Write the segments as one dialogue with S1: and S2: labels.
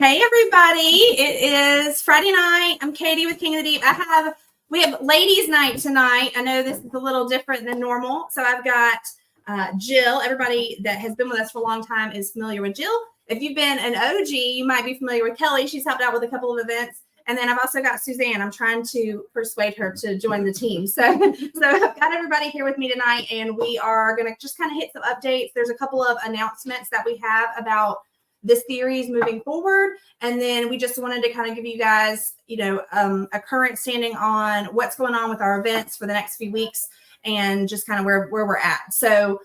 S1: Hey everybody, it is Friday night. I'm Katie with King of the Deep. We have ladies night tonight. I know this is a little different than normal. So I've got Jill. Everybody that has been with us for a long time is familiar with Jill. If you've been an OG, you might be familiar with Kelly. She's helped out with a couple of events. And then I've also got Suzanne. I'm trying to persuade her to join the team. So I've got everybody here with me tonight, and we are going to just kind of hit some updates. There's a couple of announcements that we have about this series moving forward. And then we just wanted to kind of give you guys, a current standing on what's going on with our events for the next few weeks and just kind of where we're at. So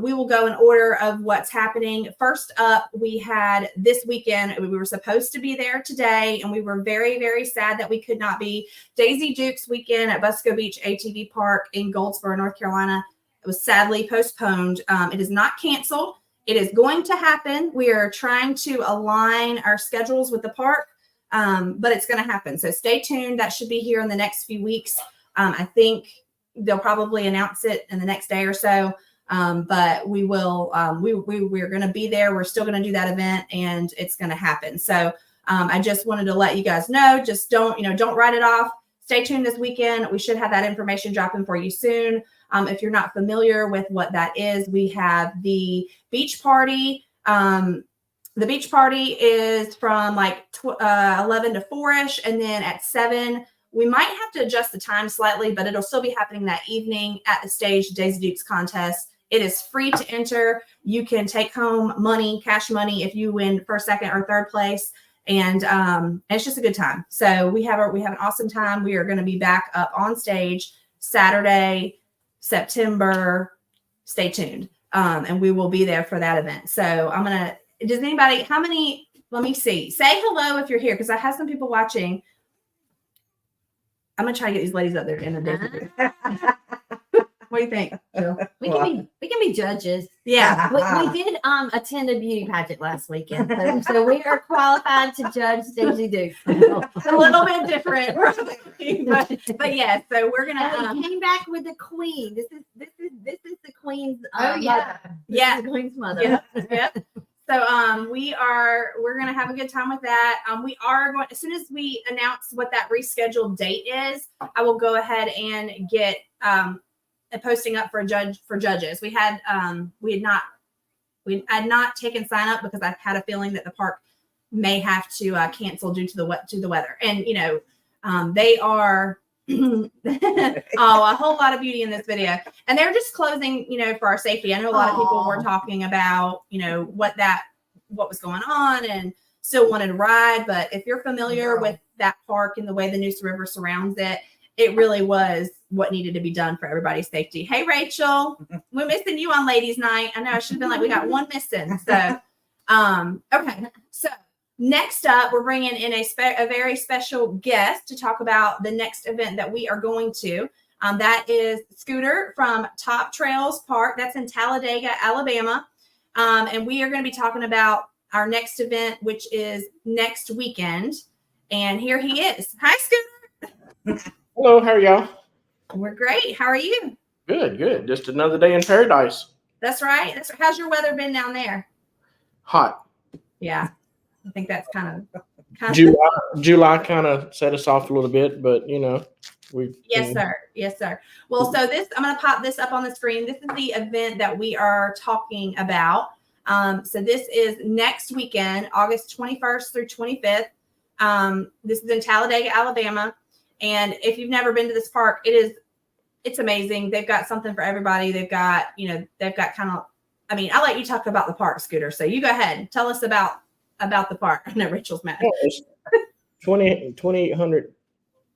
S1: we will go in order of what's happening. First up, we had this weekend. We were supposed to be there today, and we were very, very sad that we could not be. Daisy Duke's weekend at Busco Beach ATV Park in Goldsboro, North Carolina. It was sadly postponed. It is not canceled. It is going to happen. We are trying to align our schedules with the park, but it's going to happen. So stay tuned. That should be here in the next few weeks. I think they'll probably announce it in the next day or so. But we will. We're going to be there. We're still going to do that event, and it's going to happen. So I just wanted to let you guys know. Just don't write it off. Stay tuned this weekend. We should have that information dropping for you soon. If you're not familiar with what that is, we have the beach party. The beach party is from like 11 to 4-ish. And then at 7, we might have to adjust the time slightly, but it'll still be happening that evening at the stage, Daisy Duke's contest. It is free to enter. You can take home money, cash money, if you win first, second, or third place. And it's just a good time. So we have an awesome time. We are going to be back up on stage Saturday, September. Stay tuned. And we will be there for that event. So let me see. Say hello if you're here, because I have some people watching. I'm going to try to get these ladies up there to introduce you. What do you think, Jill?
S2: We can be judges.
S1: Yeah.
S2: We did attend a beauty pageant last weekend, so we are qualified to judge Daisy Duke.
S1: It's a little bit different, but yes. So we're gonna.
S2: We came back with the queen. This is the queen's.
S1: Yeah.
S2: The queen's mother.
S1: Yep. So we're gonna have a good time with that. We are going, as soon as we announce what that rescheduled date is, I will go ahead and get a posting up for judges. We had not taken sign up because I had a feeling that the park may have to cancel due to the weather. And they are a whole lot of beauty in this video, and they're just closing for our safety. I know a lot of people were talking about what was going on and still wanted to ride, but if you're familiar with that park and the way the Neuse River surrounds it, it really was what needed to be done for everybody's safety. Hey, Rachel, we're missing you on ladies' night. I know I should have been like, we got one missing. So, okay. So next up, we're bringing in a very special guest to talk about the next event that we are going to. That is Scooter from Top Trails Park. That's in Talladega, Alabama. And we are going to be talking about our next event, which is next weekend. And here he is. Hi, Scooter.
S3: Hello, how are y'all?
S1: We're great. How are you?
S3: Good. Just another day in paradise.
S1: That's right. How's your weather been down there?
S3: Hot.
S1: Yeah, I think that's kind of
S3: July kind of set us off a little bit, but we.
S1: Yes, sir. Well, so I'm going to pop this up on the screen. This is the event that we are talking about. So this is next weekend, August 21st through 25th. This is in Talladega, Alabama. And if you've never been to this park, it's amazing. They've got something for everybody. They've got kind of, I'll let you talk about the park, Scooter. So you go ahead. Tell us about the park. I know Rachel's mad.
S3: It's 2,800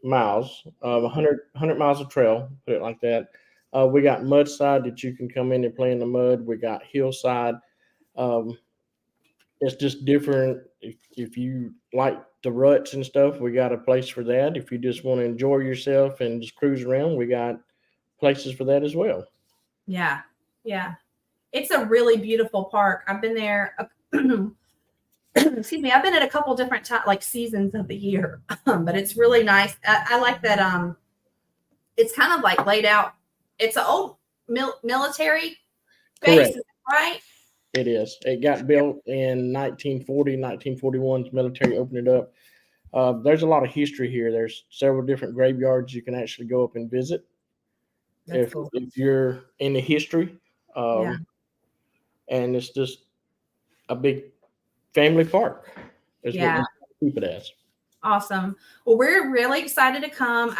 S3: miles, 100 miles of trail, put it like that. We got mud side that you can come in and play in the mud. We got hillside. It's just different. If you like the ruts and stuff, we got a place for that. If you just want to enjoy yourself and just cruise around, we got places for that as well.
S1: Yeah. It's a really beautiful park. I've been there. Excuse me. I've been at a couple different seasons of the year, but it's really nice. I like that. It's kind of like laid out. It's an old military base, right?
S3: It is. It got built in 1940, 1941. The military opened it up. There's a lot of history here. There's several different graveyards you can actually go up and visit
S2: That's cool.
S3: if you're into history.
S1: Yeah.
S3: And it's just a big family park. Is what
S1: Yeah.
S3: we keep it as.
S1: Awesome. Well, we're really excited to come.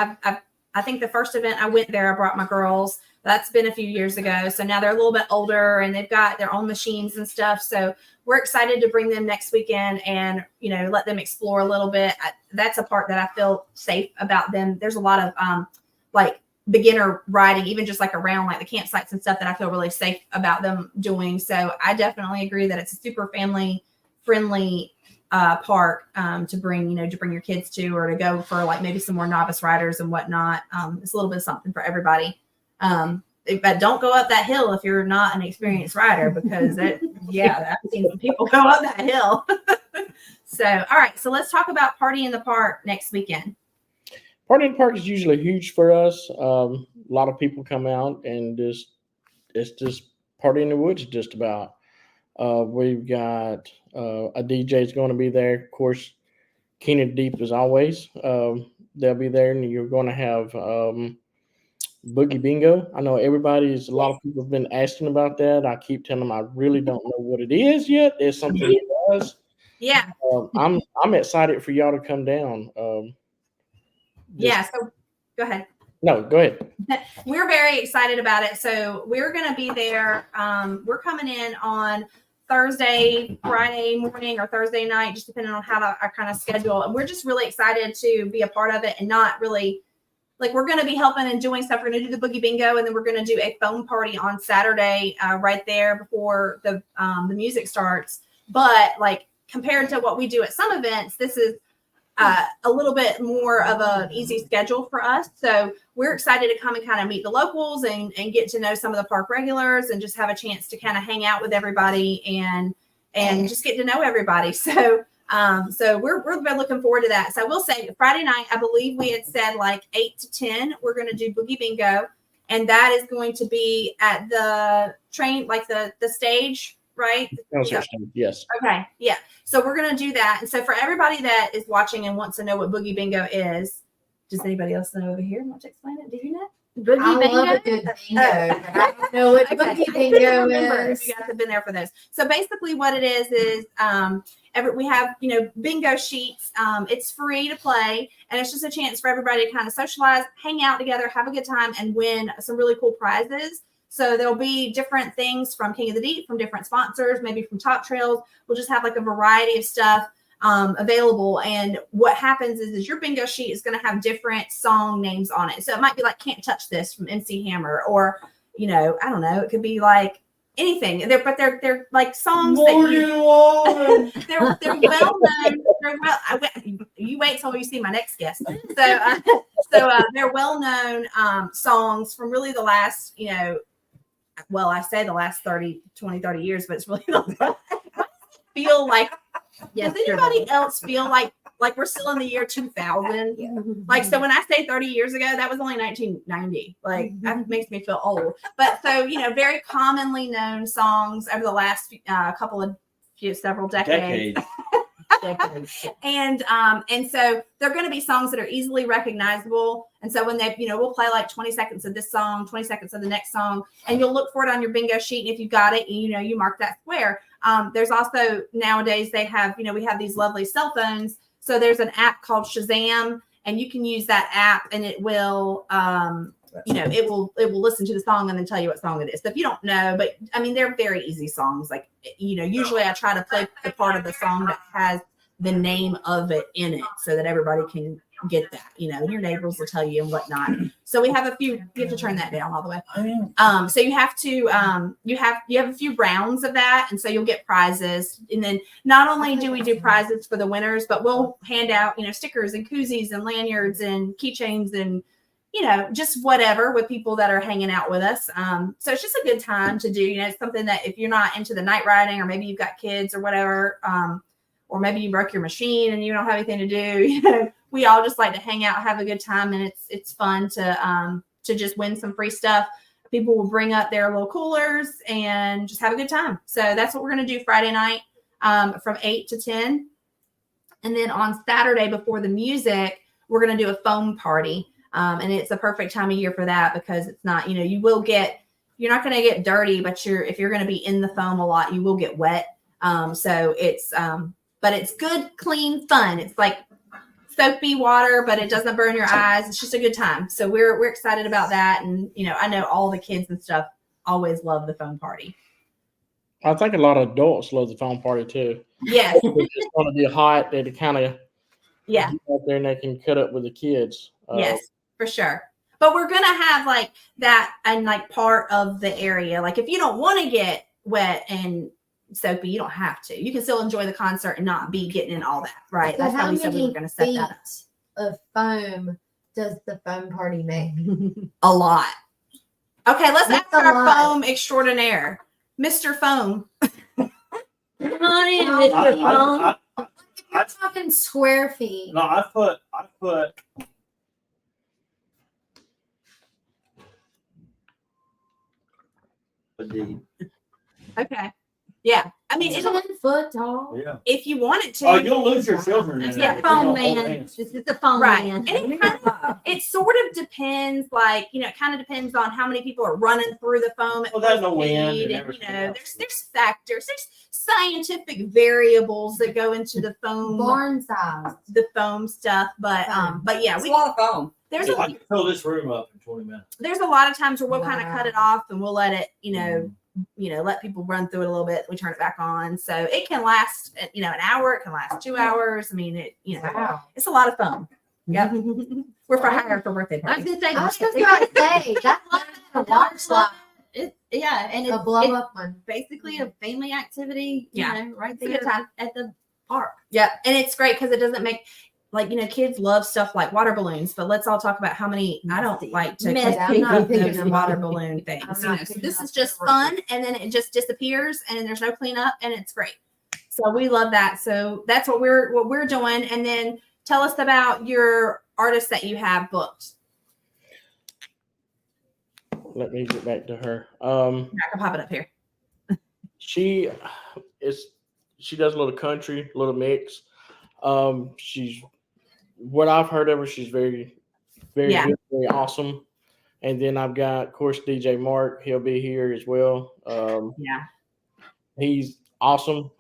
S1: I think the first event I went there, I brought my girls. That's been a few years ago. So now they're a little bit older and they've got their own machines and stuff. So we're excited to bring them next weekend and, let them explore a little bit. That's a part that I feel safe about them. There's a lot of like beginner riding, even just like around like the campsites and stuff that I feel really safe about them doing. So I definitely agree that it's a super family friendly park to bring your kids to, or to go for like maybe some more novice riders and whatnot. It's a little bit of something for everybody. But don't go up that hill if you're not an experienced rider, because I've seen some people go up that hill. So, all right. So let's talk about Party in the Park next weekend.
S3: Party in the Park is usually huge for us. A lot of people come out and it's just party in the woods just about. We've got a DJ is going to be there. Of course, King of the Deep as always. They'll be there, and you're going to have Boogie Bingo. I know a lot of people have been asking about that. I keep telling them I really don't know what it is yet. It's something it does.
S1: Yeah.
S3: I'm excited for y'all to come down.
S1: So go ahead.
S3: No, go ahead.
S1: We're very excited about it. So we're going to be there. We're coming in on Thursday, Friday morning, or Thursday night, just depending on how our kind of schedule. And we're just really excited to be a part of it, and not really like we're going to be helping and doing stuff. We're going to do the Boogie Bingo, and then we're going to do a phone party on Saturday right there before the music starts. But like compared to what we do at some events, this is a little bit more of an easy schedule for us. So we're excited to come and kind of meet the locals and get to know some of the park regulars, and just have a chance to kind of hang out with everybody and just get to know everybody. So we're really looking forward to that. So I will say Friday night, I believe we had said like 8 to 10, we're going to do Boogie Bingo. And that is going to be at the train, like the stage, right?
S3: Yes.
S1: Okay. Yeah. So we're going to do that. And so for everybody that is watching and wants to know what Boogie Bingo is, does anybody else know over here want to explain it? Do you know?
S2: Boogie Bingo?
S4: Love a good bingo. I don't know what Boogie Bingo is.
S1: You guys have been there for those. So basically what it is we have, bingo sheets. It's free to play, and it's just a chance for everybody to kind of socialize, hang out together, have a good time, and win some really cool prizes. So there'll be different things from King of the Deep, from different sponsors, maybe from Top Trails. We'll just have like a variety of stuff available. And what happens is your bingo sheet is going to have different song names on it. So it might be like Can't Touch This from MC Hammer, or, I don't know, it could be like anything. They're like songs they're well known. You wait till you see my next guest. So they're well known songs from really the last, I say the last 30 years, but it's really feel like, does anybody else feel like we're still in the year 2000?
S4: Yeah.
S1: Like, so when I say 30 years ago, that was only 1990. Like, that makes me feel old. But so, very commonly known songs over the last several decades. And so they're going to be songs that are easily recognizable. And so when they, we'll play like 20 seconds of this song, 20 seconds of the next song, and you'll look for it on your bingo sheet. And if you got it, you mark that square. There's also nowadays they have, we have these lovely cell phones. So there's an app called Shazam, and you can use that app, and it will, it will listen to the song and then tell you what song it is. So if you don't know, but I mean, they're very easy songs. Like, usually I try to play the part of the song that has the name of it in it so that everybody can get that, and your neighbors will tell you and whatnot. So we have a few, you have to turn that down all the way. So you have to, you have a few rounds of that. And so you'll get prizes. And then not only do we do prizes for the winners, but we'll hand out, stickers and koozies and lanyards and keychains and, just whatever with people that are hanging out with us. So it's just a good time to do, it's something that if you're not into the night riding, or maybe you've got kids or whatever, or maybe you broke your machine and you don't have anything to do, we all just like to hang out, have a good time. And it's fun to just win some free stuff. People will bring up their little coolers and just have a good time. So that's what we're going to do Friday night from 8 to 10. And then on Saturday before the music, we're going to do a foam party. And it's a perfect time of year for that because it's not, you're not going to get dirty, but if you're going to be in the foam a lot, you will get wet. So it's, but it's good, clean fun. It's like soapy water, but it doesn't burn your eyes. It's just a good time. So we're excited about that. And, I know all the kids and stuff always love the foam party.
S3: I think a lot of adults love the foam party too.
S1: Yes.
S3: It's going to be hot. They kind of
S1: Yeah.
S3: get out there and they can cut up with the kids.
S1: Yes, for sure. But we're going to have like that and like part of the area. Like if you don't want to get wet and soapy, you don't have to. You can still enjoy the concert and not be getting in all that, right?
S4: So
S1: That's how
S4: how
S1: we said we were
S4: many
S1: going to set that up.
S4: Of foam does the foam party make?
S1: A lot. Okay, let's
S4: That's
S1: ask
S4: a
S1: our
S4: lot.
S1: foam extraordinaire, Mr. Foam.
S2: Come on in, Mr. Phone.
S4: I'm talking square feet.
S5: No, I put a D.
S1: Okay. Yeah. I mean,
S4: 10-foot tall.
S5: Yeah.
S1: if you wanted to.
S5: Oh, you'll lose your children in
S2: Yeah,
S5: there.
S2: phone
S5: You'll hold
S2: man.
S5: hands.
S2: This is the phone
S1: Right.
S2: man.
S1: And it sort of depends, like, it kind of depends on how many people are running through the foam at
S5: Well, there's
S1: full
S5: no wind
S1: speed,
S5: and
S1: and,
S5: everything else.
S1: there's factors, there's scientific variables that go into the foam stuff. But yeah,
S6: It's a lot of foam.
S1: there's
S5: I can fill this room up in 20 minutes.
S1: there's a lot of times where we'll kind of
S4: Wow.
S1: cut it off and we'll let it, let people run through it a little bit. We turn it back on. So it can last, an hour. It can last 2 hours. I mean,
S4: Wow.
S1: it's a lot of fun. Yep. We're for hire for birthday
S2: I was
S1: parties.
S2: gonna say,
S4: I was just about to say that's a large slot,
S2: and
S4: a
S2: it's
S4: blow up one.
S2: basically a family activity.
S1: Yeah.
S2: Right
S1: It's a
S2: there
S1: good time.
S2: at the park.
S1: Yep. And it's great because it doesn't make, kids love stuff like water balloons, but let's all talk about how many I don't like to
S2: Messy.
S1: keep
S4: I'm not
S1: those
S4: picking
S1: water
S4: up.
S1: balloon things.
S4: I'm
S1: So
S4: not
S1: this
S4: picking
S1: is
S4: up
S1: just
S4: the
S1: fun, and then it just disappears, and there's no cleanup, and it's great. So we love that. So that's what we're doing. And then tell us about your artists that you have booked.
S3: Let me get back to her.
S1: I can pop it up here.
S3: She does a little country, a little mix. She's what I've heard of her. She's very, very
S1: Yeah.
S3: good, very awesome. And then I've got, of course, DJ Mark. He'll be here as well.
S1: Yeah.
S3: He's awesome.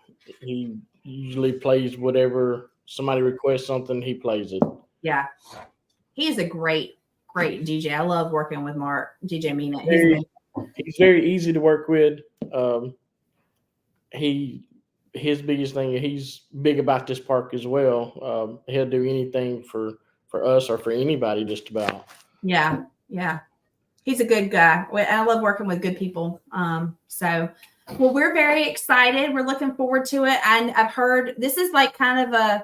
S3: He usually plays whatever somebody requests something, he plays it.
S1: Yeah. He's a great DJ. I love working with Mark, DJ Mina.
S3: He's very easy to work with. His biggest thing, he's big about this park as well. He'll do anything for us or for anybody, just about.
S1: Yeah. Yeah. He's a good guy. I love working with good people. Well, we're very excited. We're looking forward to it. And I've heard this is like kind of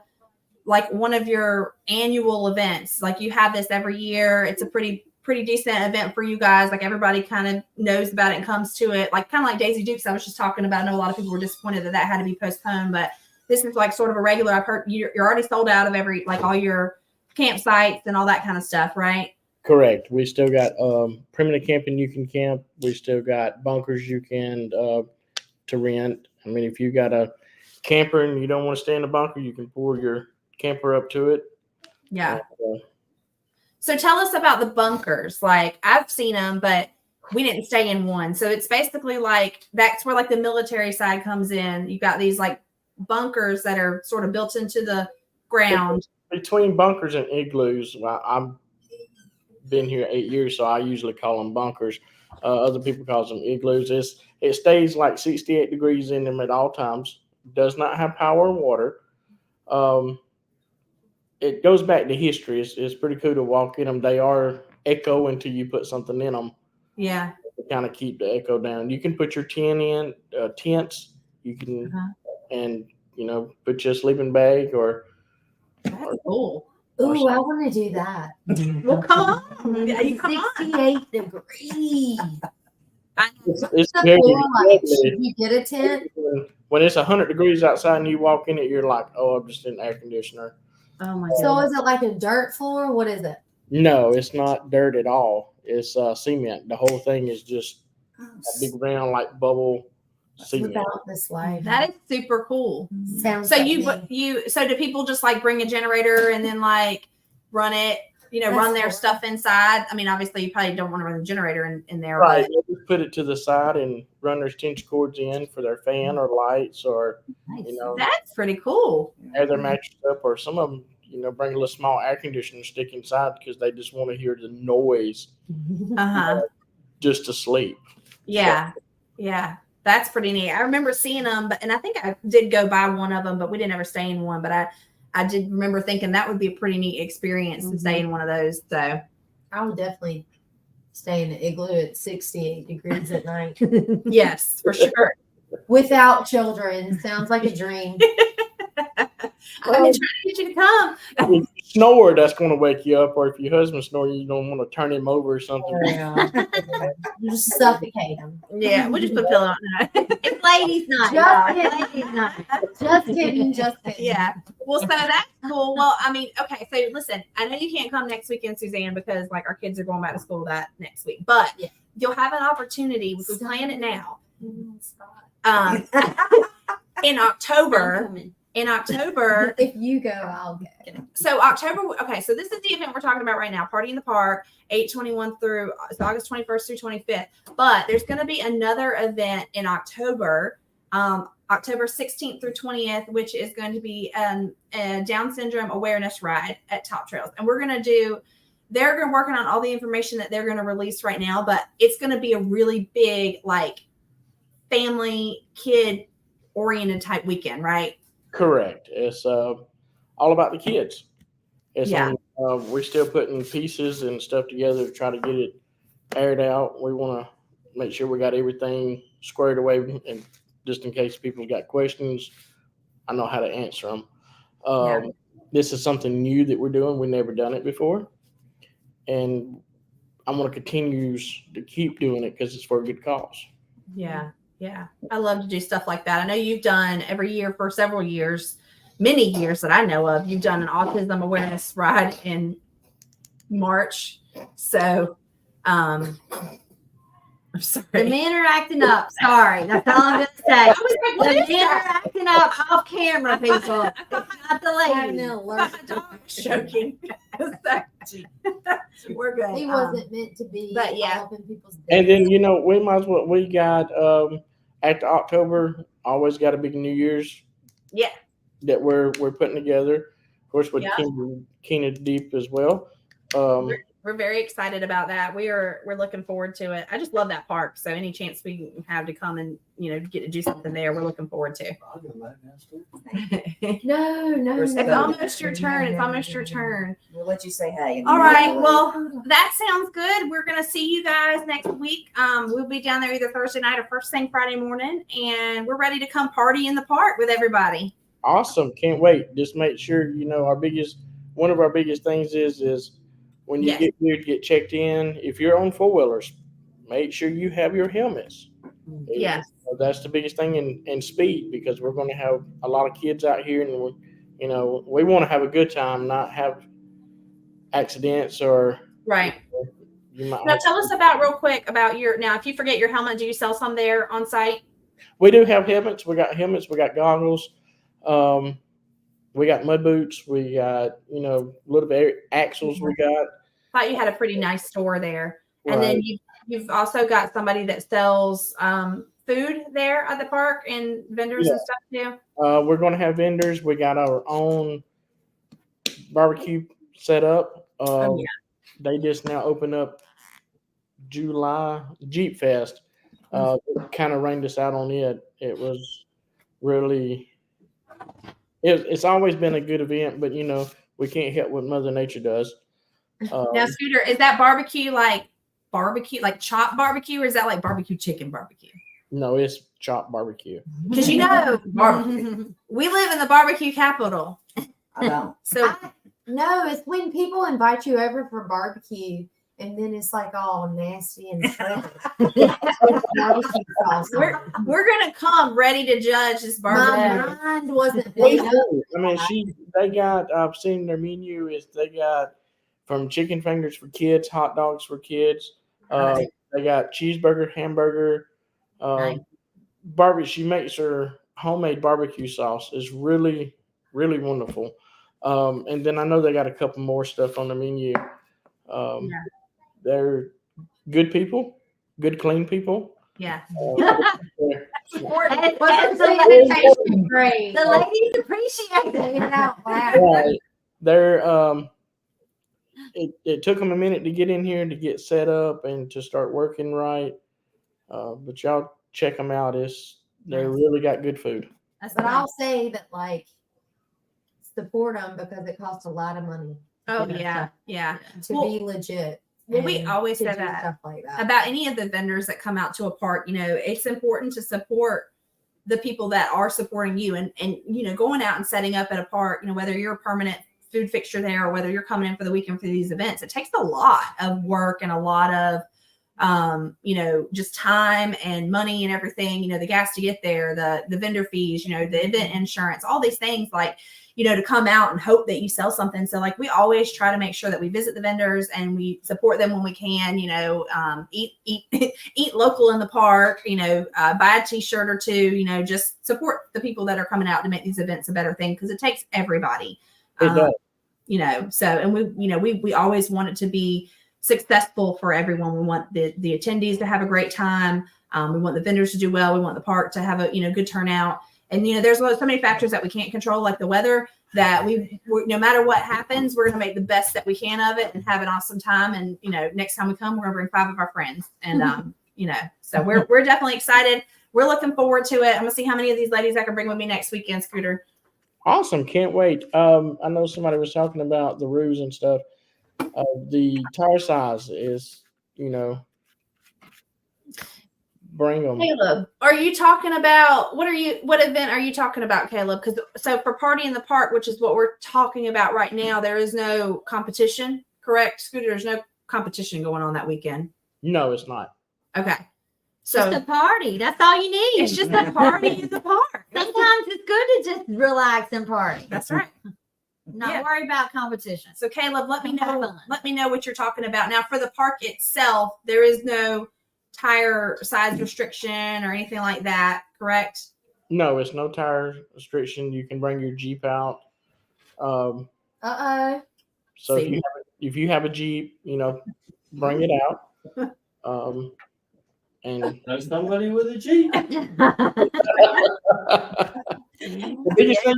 S1: one of your annual events. Like you have this every year. It's a pretty decent event for you guys. Like everybody kind of knows about it and comes to it. Like kind of like Daisy Dukes. I was just talking about. I know a lot of people were disappointed that had to be postponed, but this is like sort of a regular. I've heard you're already sold out of all your campsites and all that kind of stuff, right?
S3: Correct. We still got permanent camping you can camp. We still got bunkers you can to rent. I mean, if you got a camper and you don't want to stay in the bunker, you can pull your camper up to it.
S1: Yeah. So tell us about the bunkers. Like I've seen them, but we didn't stay in one. So it's basically like that's where like the military side comes in. You got these like bunkers that are sort of built into the ground.
S3: Between bunkers and igloos, I've been here 8 years, so I usually call them bunkers. Other people call them igloos. It stays like 68 degrees in them at all times. Does not have power or water. It goes back to history. It's pretty cool to walk in them. They are echo until you put something in them.
S1: Yeah.
S3: To kind of keep the echo down. You can put your tents. You can, and put your sleeping bag or.
S1: That's cool.
S4: Ooh, I want to do that.
S1: Well, come on. Yeah, you come on.
S4: 68 degrees.
S3: It's
S4: So
S3: very
S4: cool. Like,
S3: lovely.
S4: should you get a tent?
S3: When it's 100 degrees outside and you walk in it, you're like, oh, I'm just in the air conditioner.
S1: Oh my
S4: So is it like a dirt floor? What is it?
S3: No, it's not dirt at all. It's cement. The whole thing is just a big round like bubble cement.
S4: Without the slide.
S1: That is super cool.
S4: Sounds
S1: So
S4: like
S1: you
S4: me.
S1: so do people just like bring a generator and then like run it,
S4: That's
S1: run their
S4: cool.
S1: stuff inside? I mean, obviously you probably don't want to run the generator in there,
S3: Right.
S1: but
S3: They just put it to the side and run their extension cords in for their fan or lights, or
S1: that's pretty cool.
S3: have their mattress up, or some of them, bring a little small air conditioner stick inside because they just want to hear the noise
S1: Uh-huh.
S3: just to sleep.
S1: Yeah. Yeah. That's pretty neat. I remember seeing them, and I think I did go buy one of them, but we didn't ever stay in one. But I did remember thinking that would be a pretty neat experience to stay in one of those. So
S4: I would definitely stay in the igloo at 68 degrees at night
S1: yes, for sure.
S4: without children. Sounds like a dream.
S1: I've been trying to get you to come.
S3: If you snore, that's going to wake you up, or if your husband snores, you don't want to turn him over or something.
S4: You just suffocate them.
S1: Yeah, we'll just put a pillow on that.
S2: It's ladies' night.
S4: Just
S2: y'all.
S4: kidding.
S2: Ladies' night.
S4: Just kidding. Just kidding.
S1: Yeah. Well, so that's cool. Well, I mean, okay. So listen, I know you can't come next weekend, Suzanne, because like our kids are going back to school that next week. But
S4: Yeah.
S1: you'll have an opportunity. We can plan it now. In October. In October.
S4: If you go, I'll go.
S1: So October. Okay. So this is the event we're talking about right now. Party in the Park, 8/21 through August 21st through 25th. But there's going to be another event in October. October 16th through 20th, which is going to be a Down syndrome awareness ride at Top Trails. And they're going to working on all the information that they're going to release right now, but it's going to be a really big, like, family, kid oriented type weekend, right?
S3: Correct. It's all about the kids. It's
S1: Yeah.
S3: We're still putting pieces and stuff together to try to get it aired out. We want to make sure we got everything squared away, and just in case people got questions, I know how to answer them. This is something new that we're doing. We've never done it before, and I'm going to continue to keep doing it because it's for a good cause.
S1: Yeah. Yeah. I love to do stuff like that. I know you've done every year for several years, many years that I know of. You've done an autism awareness ride in March. So, I'm sorry.
S2: The men are acting up. Sorry. That's all I'm going to say.
S1: I was like, what
S2: The
S1: is
S2: men are
S1: that?
S2: acting up off camera, people. It's not the
S4: Having
S2: ladies.
S4: an
S1: I
S4: alert.
S1: thought my dog was choking. We're good.
S4: He wasn't meant to be
S1: but yeah.
S4: all up in people's
S3: And then, we might as well, we got, after October, always got a big New Year's.
S1: Yeah.
S3: That we're putting together. Of course, with
S1: Yeah.
S3: King Deep as well.
S1: We're very excited about that. We're looking forward to it. I just love that park. So any chance we have to come and get to do something there, we're looking forward to.
S5: I'll go back downstairs.
S4: No.
S1: It's almost your turn. It's almost your turn.
S6: We'll let you say hey.
S1: All right. Well, that sounds good. We're gonna see you guys next week. We'll be down there either Thursday night or first thing Friday morning, and we're ready to come party in the park with everybody.
S3: Awesome. Can't wait. Just make sure, one of our biggest things is when you
S1: Yes.
S3: get here to get checked in, if you're on 4-wheelers, make sure you have your helmets.
S1: Yes.
S3: That's the biggest thing in speed, because we're going to have a lot of kids out here, and we want to have a good time, not have accidents or
S1: Right.
S3: you might
S1: Now
S3: have,
S1: tell us real quick about if you forget your helmet, do you sell some there on site?
S3: we do have helmets. We got helmets. We got goggles. We got mud boots. We got, little bit axles. We got.
S1: Thought you had a pretty nice store there. And then
S3: Right.
S1: you've also got somebody that sells food there at the park and vendors and stuff too.
S3: We're going to have vendors. We got our own barbecue set up.
S1: Yeah.
S3: They just now opened up July Jeep Fest. Kind of rained us out on it. It was really. It's always been a good event, but we can't help what Mother Nature does.
S1: Now, Scooter, is that barbecue like chopped barbecue, or is that like barbecue chicken barbecue?
S3: No, it's chopped barbecue.
S1: Because barbecue. We live in the barbecue capital.
S6: I don't.
S1: So
S4: No, it's when people invite you over for barbecue and then it's like all nasty and sweaty. Barbecue sauce.
S1: we're gonna come ready to judge this barbecue.
S4: My mind wasn't
S3: They
S4: made up.
S3: do. I mean, they got. I've seen their menu. They got from chicken fingers for kids, hot dogs for kids.
S2: Nice.
S3: They got cheeseburger, hamburger,
S2: Nice.
S3: barbecue. She makes her homemade barbecue sauce. Is really, really wonderful. And then I know they got a couple more stuff on the menu.
S1: Yeah.
S3: They're good people, good, clean people.
S1: Yeah.
S2: And
S4: Presentation great.
S2: the ladies appreciate
S4: Say it
S2: it.
S4: out loud.
S3: Right. They're it took them a minute to get in here to get set up and to start working right. But y'all check them out. They
S1: Nice.
S3: really got good food.
S1: That's
S4: But
S1: nice.
S4: I'll say that, like, support them because it costs a lot of money
S1: Oh
S2: Yeah.
S1: yeah, yeah.
S4: to
S1: Well-
S4: be legit.
S1: Well, we
S4: and
S1: always
S4: to
S1: say
S4: do
S1: that
S4: stuff like that.
S1: about any of the vendors that come out to a park. It's important to support the people that are supporting you, and going out and setting up at a park, whether you're a permanent food fixture there or whether you're coming in for the weekend for these events, it takes a lot of work and a lot of just time and money and everything, the gas to get there, the vendor fees, the event insurance, all these things, like, to come out and hope that you sell something. So, like, we always try to make sure that we visit the vendors and we support them when we can, eat eat local in the park, buy a t-shirt or two, just support the people that are coming out to make these events a better thing, because it takes everybody.
S3: It does.
S1: So, and we always want it to be successful for everyone. We want the attendees to have a great time. We want the vendors to do well. We want the park to have a good turnout. And there's so many factors that we can't control, like the weather, that we no matter what happens, we're going to make the best that we can of it and have an awesome time. And next time we come, we're going to bring 5 of our friends. And so we're definitely excited. We're looking forward to it. I'm gonna see how many of these ladies I can bring with me next weekend, Scooter.
S3: Awesome. Can't wait. I know somebody was talking about the roofs and stuff. The tire size is, bring them.
S1: Caleb, are you talking about what event are you talking about, Caleb? Because for Party in the Park, which is what we're talking about right now, there is no competition, correct, Scooter? There's no competition going on that weekend.
S3: No, it's not.
S1: Okay,
S2: Just a
S1: so
S2: party. That's all you need.
S1: it's just a party in the park.
S2: Sometimes it's good to just relax and party.
S1: That's right.
S2: Not
S1: Yeah.
S2: worry about competition.
S1: So Caleb, let me
S2: Have
S1: know.
S2: fun.
S1: Let me know what you're talking about. Now, for the park itself, there is no tire size restriction or anything like that, correct?
S3: No, it's no tire restriction. You can bring your Jeep out. So
S1: See.
S3: if you have a Jeep, bring it out. And
S5: Know somebody with a Jeep.
S3: the biggest thing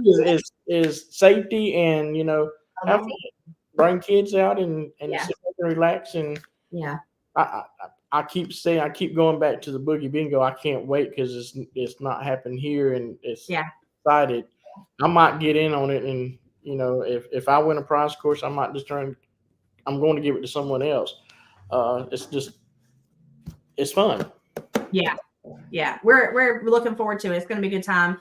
S3: is safety, and have fun. Bring kids out and
S1: Yeah.
S3: sit back and relax. And
S1: Yeah.
S3: I keep going back to the Boogie Bingo. I can't wait because it's not happened here, and it's excited. I might get in on it, and if I win a prize, of course, I might just I'm going to give it to someone else. It's fun.
S1: Yeah, we're looking forward to it. It's going to be a good time.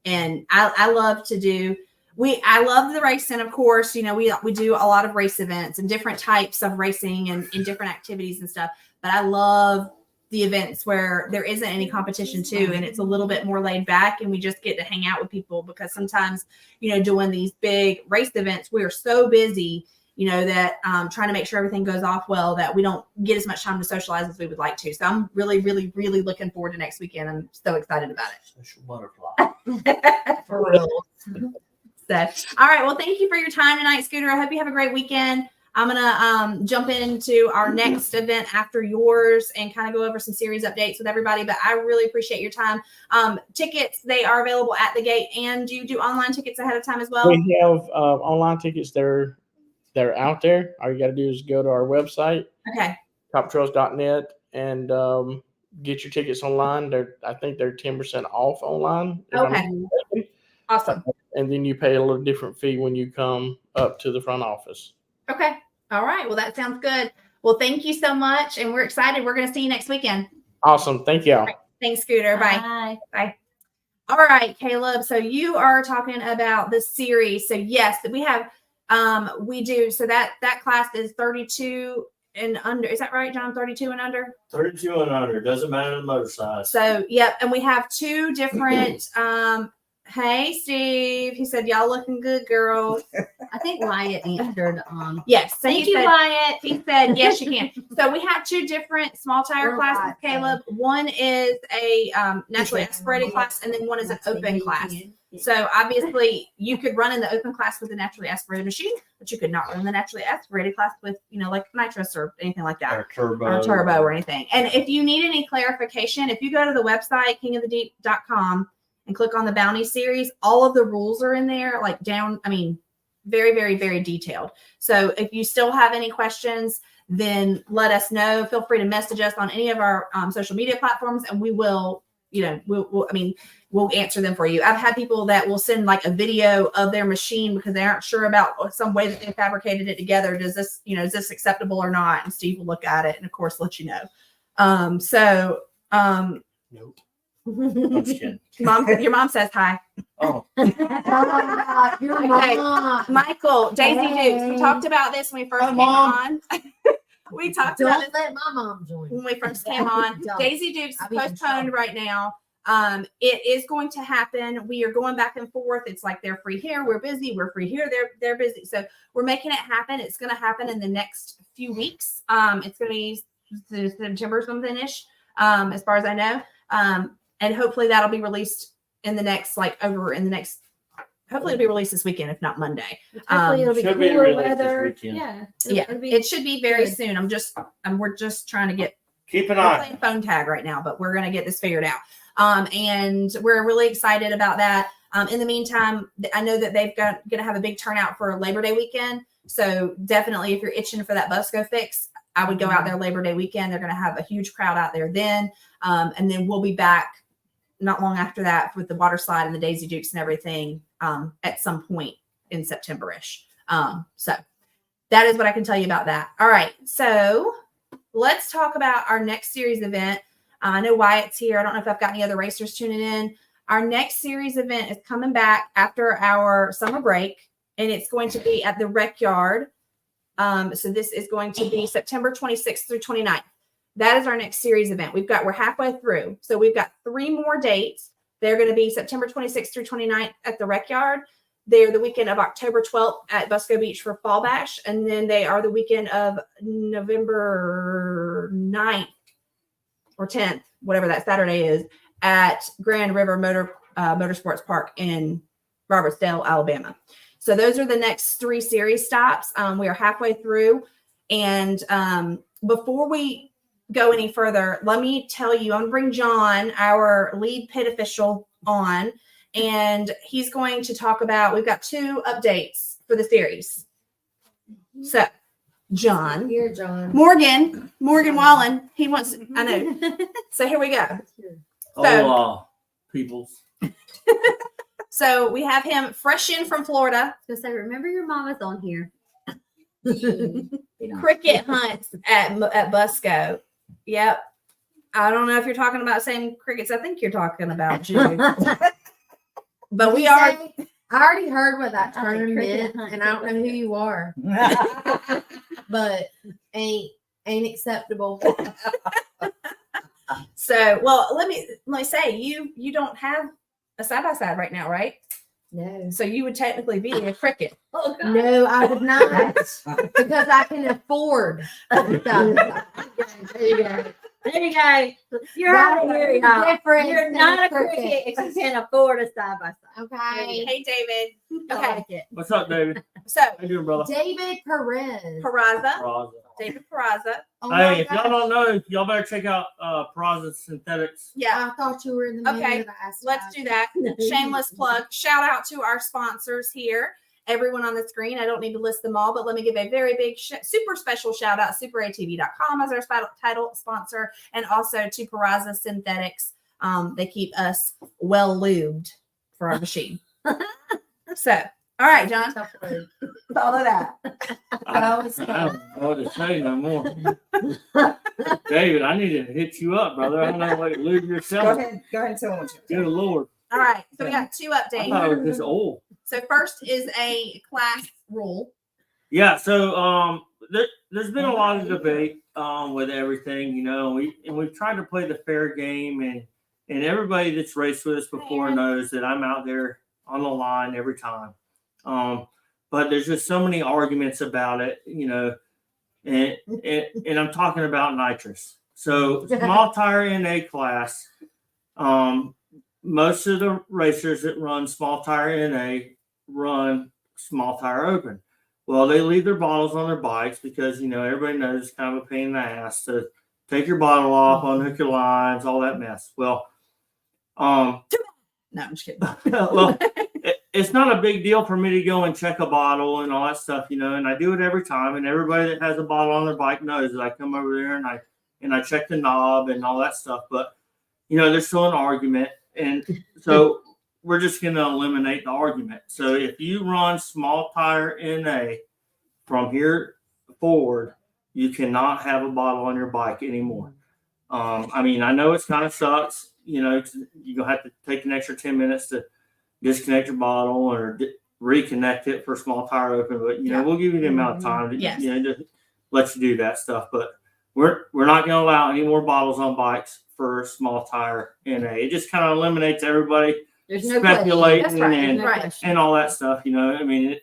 S1: And I love to do. I love the racing, of course. We do a lot of race events and different types of racing and different activities and stuff. But I love the events where there isn't any competition too, and it's a little bit more laid back, and we just get to hang out with people, because sometimes doing these big race events, we are so busy. That trying to make sure everything goes off well, that we don't get as much time to socialize as we would like to. So I'm really, really, really looking forward to next weekend. I'm so excited about
S5: Social butterfly.
S1: it.
S4: For real.
S1: So, all right. Well, thank you for your time tonight, Scooter. I hope you have a great weekend. I'm going to jump into our next event after yours and kind of go over some series updates with everybody. But I really appreciate your time. Tickets, they are available at the gate. And do you do online tickets ahead of time as well?
S3: We have online tickets. They're out there. All you got to do is go to our website,
S1: Okay.
S3: toptrails.net, and get your tickets online. I think they're 10% off online. if I'm
S1: Okay.
S3: not mistaken.
S1: Awesome.
S3: And then you pay a little different fee when you come up to the front office.
S1: Okay. All right. Well, that sounds good. Well, thank you so much. And we're excited. We're going to see you next weekend.
S3: Awesome. Thank y'all.
S1: Thanks, Scooter. Bye.
S2: Bye.
S1: All right, Caleb. So you are talking about the series. So yes, we have, we do. So that class is 32 and under. Is that right, John? 32 and under?
S5: 32 and under. Doesn't matter the motor size.
S1: So, yep. And we have 2 different Hey, Steve. He said, y'all looking good, girls.
S2: I think Wyatt answered.
S1: Yes. So
S2: Thank
S1: he
S2: you,
S1: said,
S2: Wyatt.
S1: He said, yes, you can. So we have two different small tire
S4: We're
S1: classes,
S4: right,
S1: Caleb. One is a naturally aspirated class, and then one is an open class. So obviously you could run in the open class with a naturally aspirated machine, but you could not run the naturally aspirated class with, like nitrous or anything like that.
S5: Or turbo.
S1: Or turbo or anything. And if you need any clarification, if you go to the website, kingofthedeep.com, and click on the bounty series, all of the rules are in there, like down, very, very, very detailed. So if you still have any questions, then let us know. Feel free to message us on any of our social media platforms, and we will, we'll answer them for you. I've had people that will send like a video of their machine because they aren't sure about some way that they fabricated it together. Is this acceptable or not? And Steve will look at it and of course let you know.
S5: Nope. I'm just kidding.
S1: Your mom says hi.
S5: Oh,
S4: Your
S1: Okay.
S4: mom.
S1: Michael, Daisy
S4: Hey.
S1: Dukes. We talked about this when we first
S5: Hi,
S1: came
S5: Mom.
S1: on. We talked about
S4: Don't
S1: this
S4: let my mom join.
S1: when we first came on.
S4: Don't.
S1: Daisy Dukes is
S4: I'll be in
S1: postponed
S4: trouble.
S1: right now. It is going to happen. We are going back and forth. It's like they're free here, we're busy. We're free here, they're busy. So we're making it happen. It's going to happen in the next few weeks. It's going to be September something-ish, as far as I know. And hopefully that'll be released in the next, hopefully it'll be released this weekend, if not Monday.
S2: Hopefully it'll be
S5: should be
S2: cooler
S5: released this
S2: weather.
S5: weekend.
S2: Yeah.
S1: Yeah,
S2: it'll be
S1: it should be very
S2: good.
S1: soon. We're just trying to get,
S5: keep an
S1: we're
S5: eye.
S1: playing phone tag right now, but we're going to get this figured out. And we're really excited about that. In the meantime, I know that going to have a big turnout for Labor Day weekend. So definitely if you're itching for that Busco fix, I would go out there Labor Day weekend. They're going to have a huge crowd out there then. And then we'll be back not long after that with the water slide and the Daisy Dukes and everything at some point in September-ish. So that is what I can tell you about that. All right. So let's talk about our next series event. I know Wyatt's here. I don't know if I've got any other racers tuning in. Our next series event is coming back after our summer break, and it's going to be at the Rec Yard. So this is going to be September 26th through 29th. That is our next series event. We're halfway through. So we've got 3 more dates. They're going to be September 26th through 29th at the Rec Yard. They're the weekend of October 12th at Busco Beach for Fall Bash. And then they are the weekend of November 9th or 10th, whatever that Saturday is, at Grand River Motorsports Park in Robertsdale, Alabama. So those are the next 3 series stops. We are halfway through. And before we go any further, let me tell you, I'm going to bring John, our lead pit official, on, and he's going to talk about, we've got 2 updates for the series. So, John.
S4: Here, John.
S1: Morgan Wallen, he wants, I know. So here we go.
S5: Peoples.
S1: So we have him fresh in from Florida.
S2: So say, remember your mama's on here.
S1: Cricket hunts at Busco. Yep. I don't know if you're talking about the same crickets. I think you're talking about Jude. But we are.
S4: I already heard what that
S2: I like
S4: term
S2: cricket
S4: meant,
S2: hunt
S4: and I don't know who you are, but ain't acceptable.
S1: So, well, let me say you don't have a side-by-side right now, right?
S4: No.
S1: So you would technically be a cricket.
S2: Oh, God.
S4: No, I would not, because I can afford stuff.
S2: There you go. There you go. You're
S4: That
S2: out of
S4: is
S2: here,
S4: the
S2: y'all.
S4: difference
S2: You're
S4: in
S2: not a
S4: cricket.
S2: cricket if you can afford a side by side.
S4: Okay.
S1: Hey, David.
S2: I
S1: Okay.
S2: like it.
S5: What's up, David?
S1: So
S5: How you doing, brother?
S4: David Perez.
S1: Peraza,
S5: Peraza.
S1: David Peraza.
S4: Oh my
S5: Hey, if y'all
S4: gosh.
S5: don't know, y'all better check out Peraza Synthetics.
S1: Yeah.
S4: I thought you were in the mood
S1: Okay,
S4: that I asked
S1: Let's
S4: about.
S1: do that. Shameless plug. Shout out to our sponsors here. Everyone on the screen. I don't need to list them all, but let me give a very big, super special shout out. SuperATV.com as our title sponsor, and also to Peraza Synthetics. They keep us well lubed for our machine. So, all right, John.
S4: Tough word.
S1: Follow that.
S5: I don't know what to say no more. David, I need to hit you up, brother. I don't know what to lose
S6: Go
S5: yourself.
S6: ahead and tell them.
S5: Good Lord.
S1: All right. So we got 2
S5: I thought it
S1: updates.
S5: was just old.
S1: So first is a class rule.
S5: Yeah, so there's been a lot of debate with everything, and we've tried to play the fair game, and and everybody that's raced with us before knows that I'm out there on the line every time. But there's just so many arguments about it, and I'm talking about nitrous. So small tire NA class, most of the racers that run small tire NA run small tire open. Well, they leave their bottles on their bikes because, everybody knows it's kind of a pain in the ass to take your bottle off, unhook your lines, all that mess. Well,
S1: No, I'm just kidding.
S5: well, it's not a big deal for me to go and check a bottle and all that stuff, and I do it every time. And everybody that has a bottle on their bike knows that I come over there and I check the knob and all that stuff. But, there's still an argument. And so we're just going to eliminate the argument. So if you run small tire NA from here forward, you cannot have a bottle on your bike anymore. I know it's kind of sucks. You're going to have to take an extra 10 minutes to disconnect your bottle or reconnect it for small tire open. But, we'll give you the amount of time to, to let you do that stuff. But we're not going to allow any more bottles on bikes for small tire NA. It just kind of eliminates everybody
S2: There's no
S5: speculating
S2: question. That's right.
S5: and,
S2: There's no question.
S5: and all that stuff, and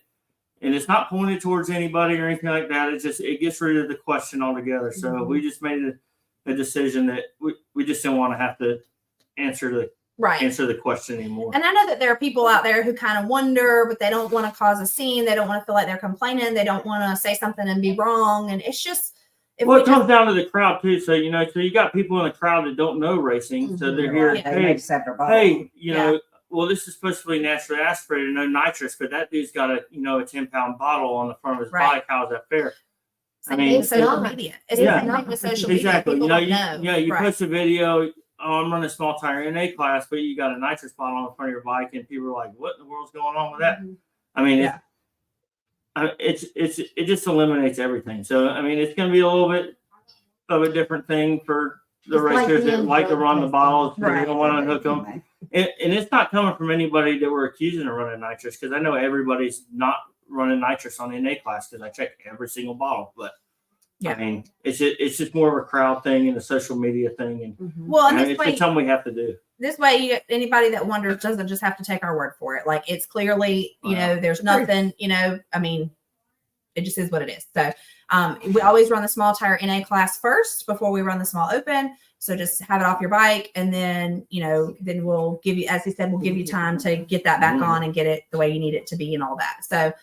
S5: it's not pointed towards anybody or anything like that. It gets rid of the question altogether. So we just made a decision that we just didn't want to have to answer the question anymore.
S1: And I know that there are people out there who kind of wonder, but they don't want to cause a scene. They don't want to feel like they're complaining. They don't want to say something and be wrong. And it's just,
S5: it comes down to the crowd too. So, so you got people in the crowd that don't know racing. So they're here,
S6: They make separate bottles.
S5: hey, well, this is supposed to be naturally aspirated, no nitrous, but that dude's got a 10-pound bottle on the front of his bike. How's that fair?
S1: it's social media. It's the same thing with social media.
S5: Exactly.
S1: People don't know.
S5: You post a video, I'm running a small tire NA class, but you got a nitrous bottle on the front of your bike, and people are like, what in the world's going on with that? It just eliminates everything. So, it's going to be a little bit of a different thing for the racers that like to run the bottles. They don't want to unhook them. And it's not coming from anybody that we're accusing of running nitrous, because I know everybody's not running nitrous on the NA class because I check every single bottle. But it's just more of a crowd thing and a social media thing, and it's just something we have to do.
S1: This way, anybody that wonders doesn't just have to take our word for it. Like, it's clearly, there's nothing, it just is what it is. So we always run the small tire NA class first before we run the small open. So just have it off your bike, and then, then we'll give you, as he said, we'll give you time to get that back on and get it the way you need it to be and all that. So,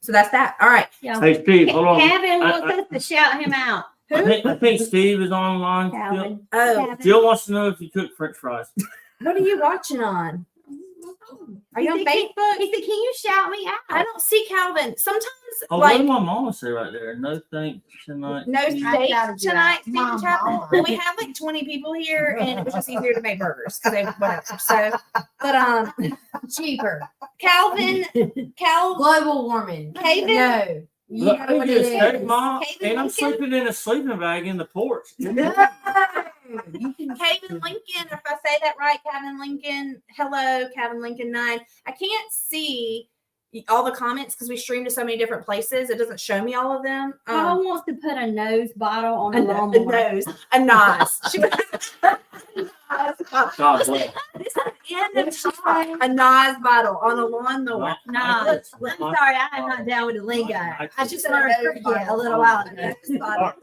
S1: so that's that. All right.
S2: Yeah.
S5: Hey, Steve, hold on.
S2: Kevin wants us to shout him out.
S5: I think Steve is online.
S2: Calvin.
S1: Oh,
S5: Jill wants to know if you cook French fries.
S1: what are you watching on? Are you on
S2: He said,
S1: Facebook?
S2: He said, can you shout me out?
S1: I don't see Calvin. Sometimes,
S5: What did my mama say right there? No thanks tonight.
S1: no
S4: I gotta
S1: steak
S4: do
S1: tonight,
S4: that.
S1: Stephen
S4: Mom,
S1: Chapel.
S4: Mama.
S1: Well, we have like 20 people here, and it was just easier to make burgers. Whatever. So, but
S4: Cheaper.
S1: Calvin,
S4: Global warming.
S1: Calvin?
S4: No. You
S5: Look,
S4: know what
S5: you
S4: it
S5: just steak,
S4: is.
S5: Mom,
S1: Haven
S5: and I'm
S1: Lincoln?
S5: sleeping in a sleeping bag in the porch.
S4: No. You can
S1: Kevin Lincoln, if I say that right, Kevin Lincoln. Hello, Kevin Lincoln 9. I can't see all the comments because we stream to so many different places. It doesn't show me all of them.
S2: Paul wants to put a nose bottle on
S1: A
S2: a lawnmower.
S1: nose, a nos.
S5: God bless.
S1: This is end of time. A Nas bottle on a lawnmower.
S2: Nah, I'm sorry, I am not down with the lingo. I just
S1: said
S2: learned
S1: a nose
S2: cricket a
S1: bottle.
S2: little while ago.
S5: All right,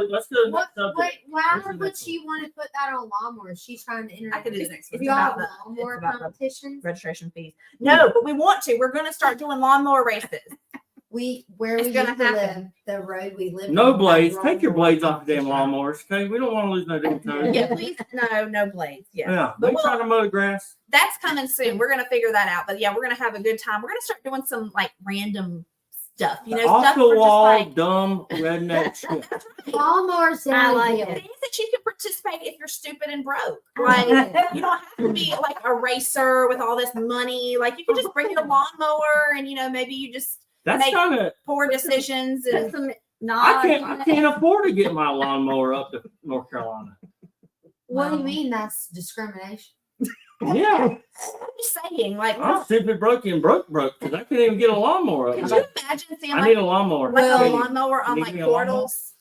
S5: let's go to the
S4: What,
S5: next subject.
S4: wait, why
S5: What's the
S4: would
S5: next
S4: she want to put that on lawnmowers? She's trying to enter.
S1: I could do the next one.
S4: Do y'all have
S1: It's
S4: lawnmower
S1: about the
S4: competitions?
S1: registration fees. No, but we want to. We're going to start doing lawnmower races.
S4: Where
S1: It's
S4: we
S1: gonna
S4: used to live,
S1: happen.
S4: the road we live
S5: No
S4: on,
S5: blades.
S4: that
S5: Take your
S4: lawnmower
S5: blades off the damn
S4: competition.
S5: lawnmowers, okay? We don't want to lose no damn time.
S1: Yeah, please. No blades. Yeah.
S5: Yeah,
S1: But
S5: we
S1: we'll-
S5: trying to mow the grass.
S1: That's coming soon. We're going to figure that out. But yeah, we're going to have a good time. We're going to start doing some like random stuff,
S5: Off
S1: stuff
S5: the
S1: for
S5: wall,
S1: just like
S5: dumb redneck shit.
S1: that's right.
S4: Lawnmowers
S2: I
S4: down
S2: like
S4: here.
S2: it.
S1: Things that you can participate if you're stupid and broke.
S4: I
S1: Like
S4: like it.
S1: you don't have to be like a racer with all this money. Like you can just bring your lawnmower and maybe you just
S5: That's
S1: Make-
S5: kind of.
S1: poor decisions
S2: Put
S1: and
S2: some
S5: I
S2: nods
S5: can't.
S2: on
S5: I
S2: it.
S5: can't afford to get my lawnmower up to North Carolina.
S4: What do you mean that's discrimination?
S5: Yeah,
S1: I'm just saying, like,
S5: I'm stupid broke because I couldn't even get a lawnmower
S1: could
S5: up.
S1: you imagine seeing
S5: I
S1: like,
S5: need a lawnmower.
S1: like a
S4: Well,
S1: lawnmower on
S5: need
S1: like
S5: me a lawnmower?
S1: portals?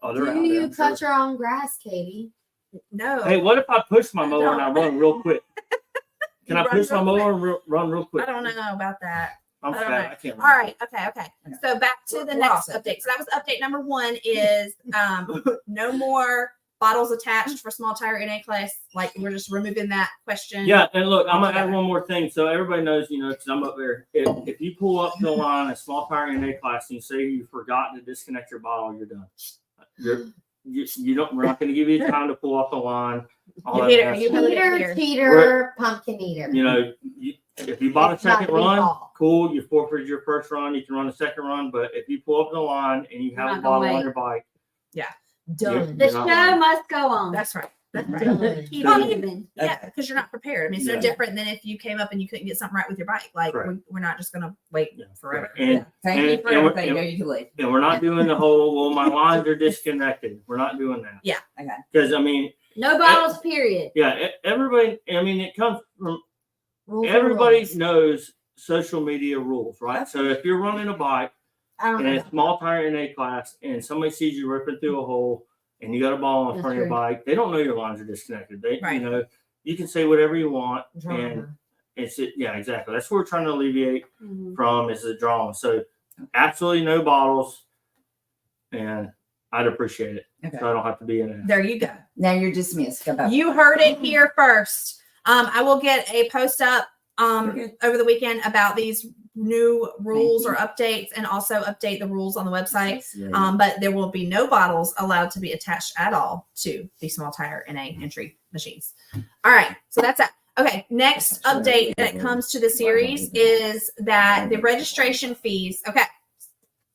S5: Oh, they're
S4: Do
S5: out there,
S4: you
S5: I'm
S4: cut
S5: sure.
S4: your own grass, Katie?
S1: No.
S5: Hey, what if I push my mower and I run real quick? Can
S1: You
S5: I
S1: run
S5: push my
S1: real
S5: mower and run real quick?
S1: I don't know about that.
S5: I'm
S1: I don't
S5: fat.
S1: know.
S5: I can't
S1: All
S5: run.
S1: right. Okay. So back to the
S6: We're
S1: next
S6: all set.
S1: update. So that was update number 1 is no more bottles attached for small tire NA class. Like we're just removing that question.
S5: Yeah, and look, I'm gonna add
S1: Altogether.
S5: one more thing so everybody knows, because I'm up there. If you pull up to the line a small tire in A class and you say you forgot to disconnect your bottle, you're done. You don't. We're not going to give you time to pull up the line. All
S1: You
S5: that
S1: hit it,
S5: mess.
S1: you hit it.
S4: Cheater, cheater, pumpkin eater.
S5: If you bought a
S4: It's not
S5: second
S4: your
S5: run,
S4: fault.
S5: cool. You forfeited your first run. You can run a second run. But if you pull up to the line and you
S2: You're
S5: have a
S2: not gonna
S5: bottle on
S2: wait.
S5: your bike,
S4: Done.
S2: The
S5: You're
S2: show
S5: not lying.
S2: must go on.
S1: That's right. That's right.
S4: Done.
S2: Keep
S5: So-
S2: moving.
S1: Yeah, because you're not prepared. I mean, it's no
S5: Yeah.
S1: different than if you came up and you couldn't get something right with your bike. Like
S5: Correct.
S1: we're not just gonna wait
S5: Yeah.
S1: forever.
S5: And
S6: Thank you for
S5: and we're-
S6: everything. There you can leave.
S5: and we're not doing the whole, well, my lines are disconnected. We're not doing that.
S1: Yeah.
S6: Okay.
S5: Because I mean,
S2: No bottles, period.
S5: yeah, everybody. I mean, it comes from
S4: Rules are
S5: everybody
S4: rules.
S5: knows social media rules, right? So if you're running a bike
S4: I don't
S5: in
S4: know.
S5: a small tire in A class and somebody sees you ripping through a hole and you got a ball in
S2: That's
S5: front of your
S2: true.
S5: bike, they don't know your lines are disconnected. They,
S1: Right.
S5: you can say whatever you want, and
S4: Drama.
S5: yeah, exactly. That's what we're trying to alleviate
S2: Mhm.
S5: from is the drama. So absolutely no bottles, and I'd appreciate it,
S6: Okay.
S5: so I don't have to be in it.
S1: There you go.
S6: Now you're dismissed. Go back.
S1: You heard it here first. I will get a post up
S6: Okay.
S1: over the weekend about these new rules or updates, and also update the rules on the website. But there will be no bottles allowed to be attached at all to the small tire NA entry machines. All right, so that's that. Okay, next update that comes to the series is that the registration fees. Okay,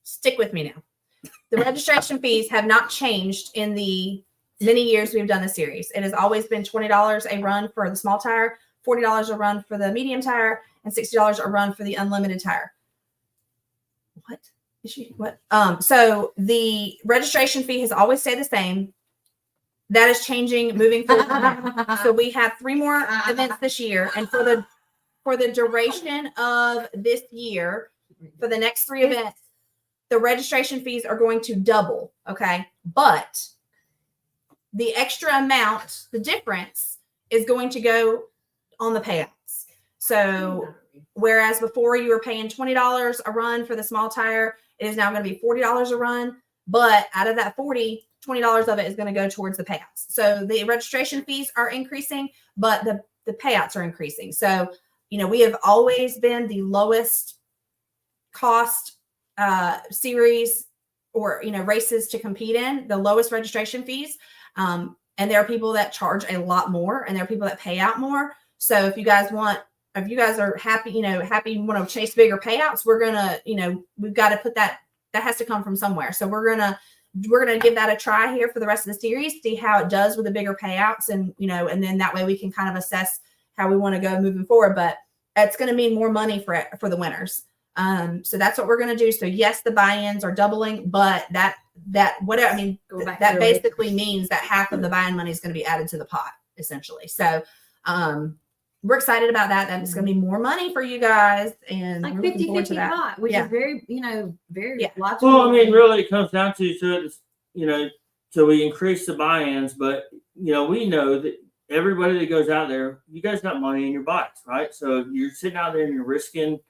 S1: stick with me now. The registration fees have not changed in the many years we've done the series. It has always been $20 a run for the small tire, $40 a run for the medium tire, and $60 a run for the unlimited tire. What? Is she what? So the registration fee has always stayed the same. That is changing moving forward. So we have 3 more events this year, and for the duration of this year, for the next 3 events, the registration fees are going to double. Okay, but the extra amount, the difference, is going to go on the payouts. So whereas before you were paying $20 a run for the small tire, it is now going to be $40 a run. But out of that $40, $20 of it is going to go towards the payouts. So the registration fees are increasing, but the payouts are increasing. So, we have always been the lowest cost series or, races to compete in, the lowest registration fees. And there are people that charge a lot more, and there are people that pay out more. So if you guys are happy, happy, want to chase bigger payouts, we're going to, we've got to put that has to come from somewhere. So we're going to give that a try here for the rest of the series, see how it does with the bigger payouts. And, and then that way we can kind of assess how we want to go moving forward, but it's going to mean more money for the winners. So that's what we're going to do. So yes, the buy-ins are doubling, but that basically means that half of the buy-in money is going to be added to the pot essentially. So, we're excited about that. That's going to be more money for you guys, and
S2: Like
S1: we're looking forward to
S2: 50-50
S1: that.
S2: pot, which
S1: Yeah.
S2: is very, very
S1: Yeah.
S2: lots
S5: Well,
S2: of
S5: I mean, really, it comes down to so it's so we increase the buy-ins, but we know that everybody that goes out there, you guys got money in your bikes, right? So you're sitting out there and you're risking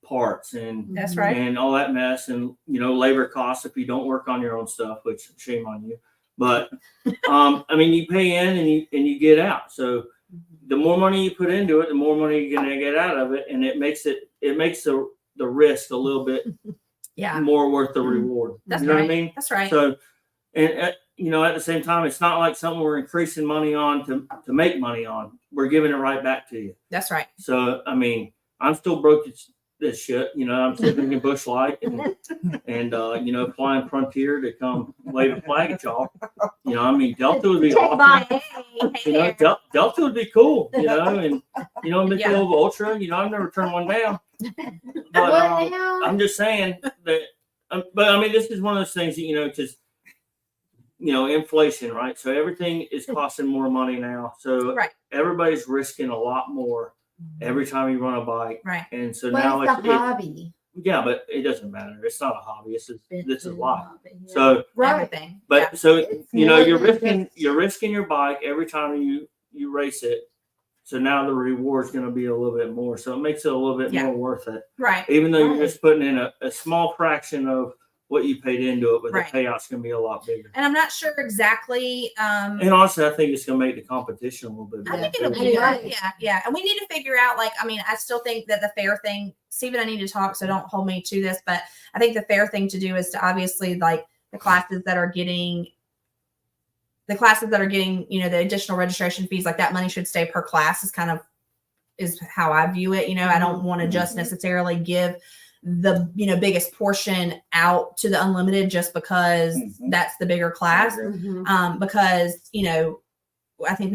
S5: parts and
S1: That's right.
S5: and all that mess, and labor costs if you don't work on your own stuff, which shame on you. But I mean, you pay in and you get out. So the more money you put into it, the more money you're gonna get out of it, and it makes the risk a little bit
S1: Yeah,
S5: more worth the reward.
S1: that's
S5: you know
S1: right.
S5: what I mean?
S1: That's right.
S5: So, and at the same time, it's not like something we're increasing money on to make money on. We're giving it right back to you.
S1: That's right.
S5: So, I mean, I'm still broke as this shit. I'm sitting in Bush Light and flying Frontier to come wave a flag at y'all. I mean, Delta would be awesome. Delta would be cool. And Michelob Ultra. I've never turned one down. But
S4: What now?
S5: I'm just saying that. But I mean, this is one of those things that because inflation, right? So everything is costing more money now. So
S1: Right.
S5: everybody's risking a lot more every time you run a bike.
S1: Right.
S5: And so
S4: But
S5: now
S4: it's a hobby.
S5: Yeah, but it doesn't matter. It's not a hobby. This is life.
S2: Yeah.
S5: So,
S4: Right.
S1: Everything.
S5: but
S1: Yeah.
S5: so
S4: It's
S5: you know
S4: more
S5: you're
S4: than
S5: risking your bike every time you race it. So now the reward's going to be a little bit more. So it makes it a little bit
S1: Yeah.
S5: more worth it,
S1: Right.
S5: even though
S4: Right.
S5: you're just putting in a small fraction of what you paid into it, but
S1: Right.
S5: the payout's going to be a lot bigger.
S1: And I'm not sure exactly.
S5: And honestly, I think it's going to make the competition a little bit
S1: I
S5: better.
S1: think it'll
S5: too.
S1: be
S4: Yeah.
S1: good. Yeah, yeah. And we need to figure out, like, I mean, I still think that the fair thing, Stephen, I need to talk, so don't hold me to this, but I think the fair thing to do is to obviously, like, the classes that are getting, you know, the additional registration fees, like that money should stay per class is how I view it. You know, I don't want to just necessarily give the, you know, biggest portion out to the unlimited just because that's the bigger class. Because, you know, I think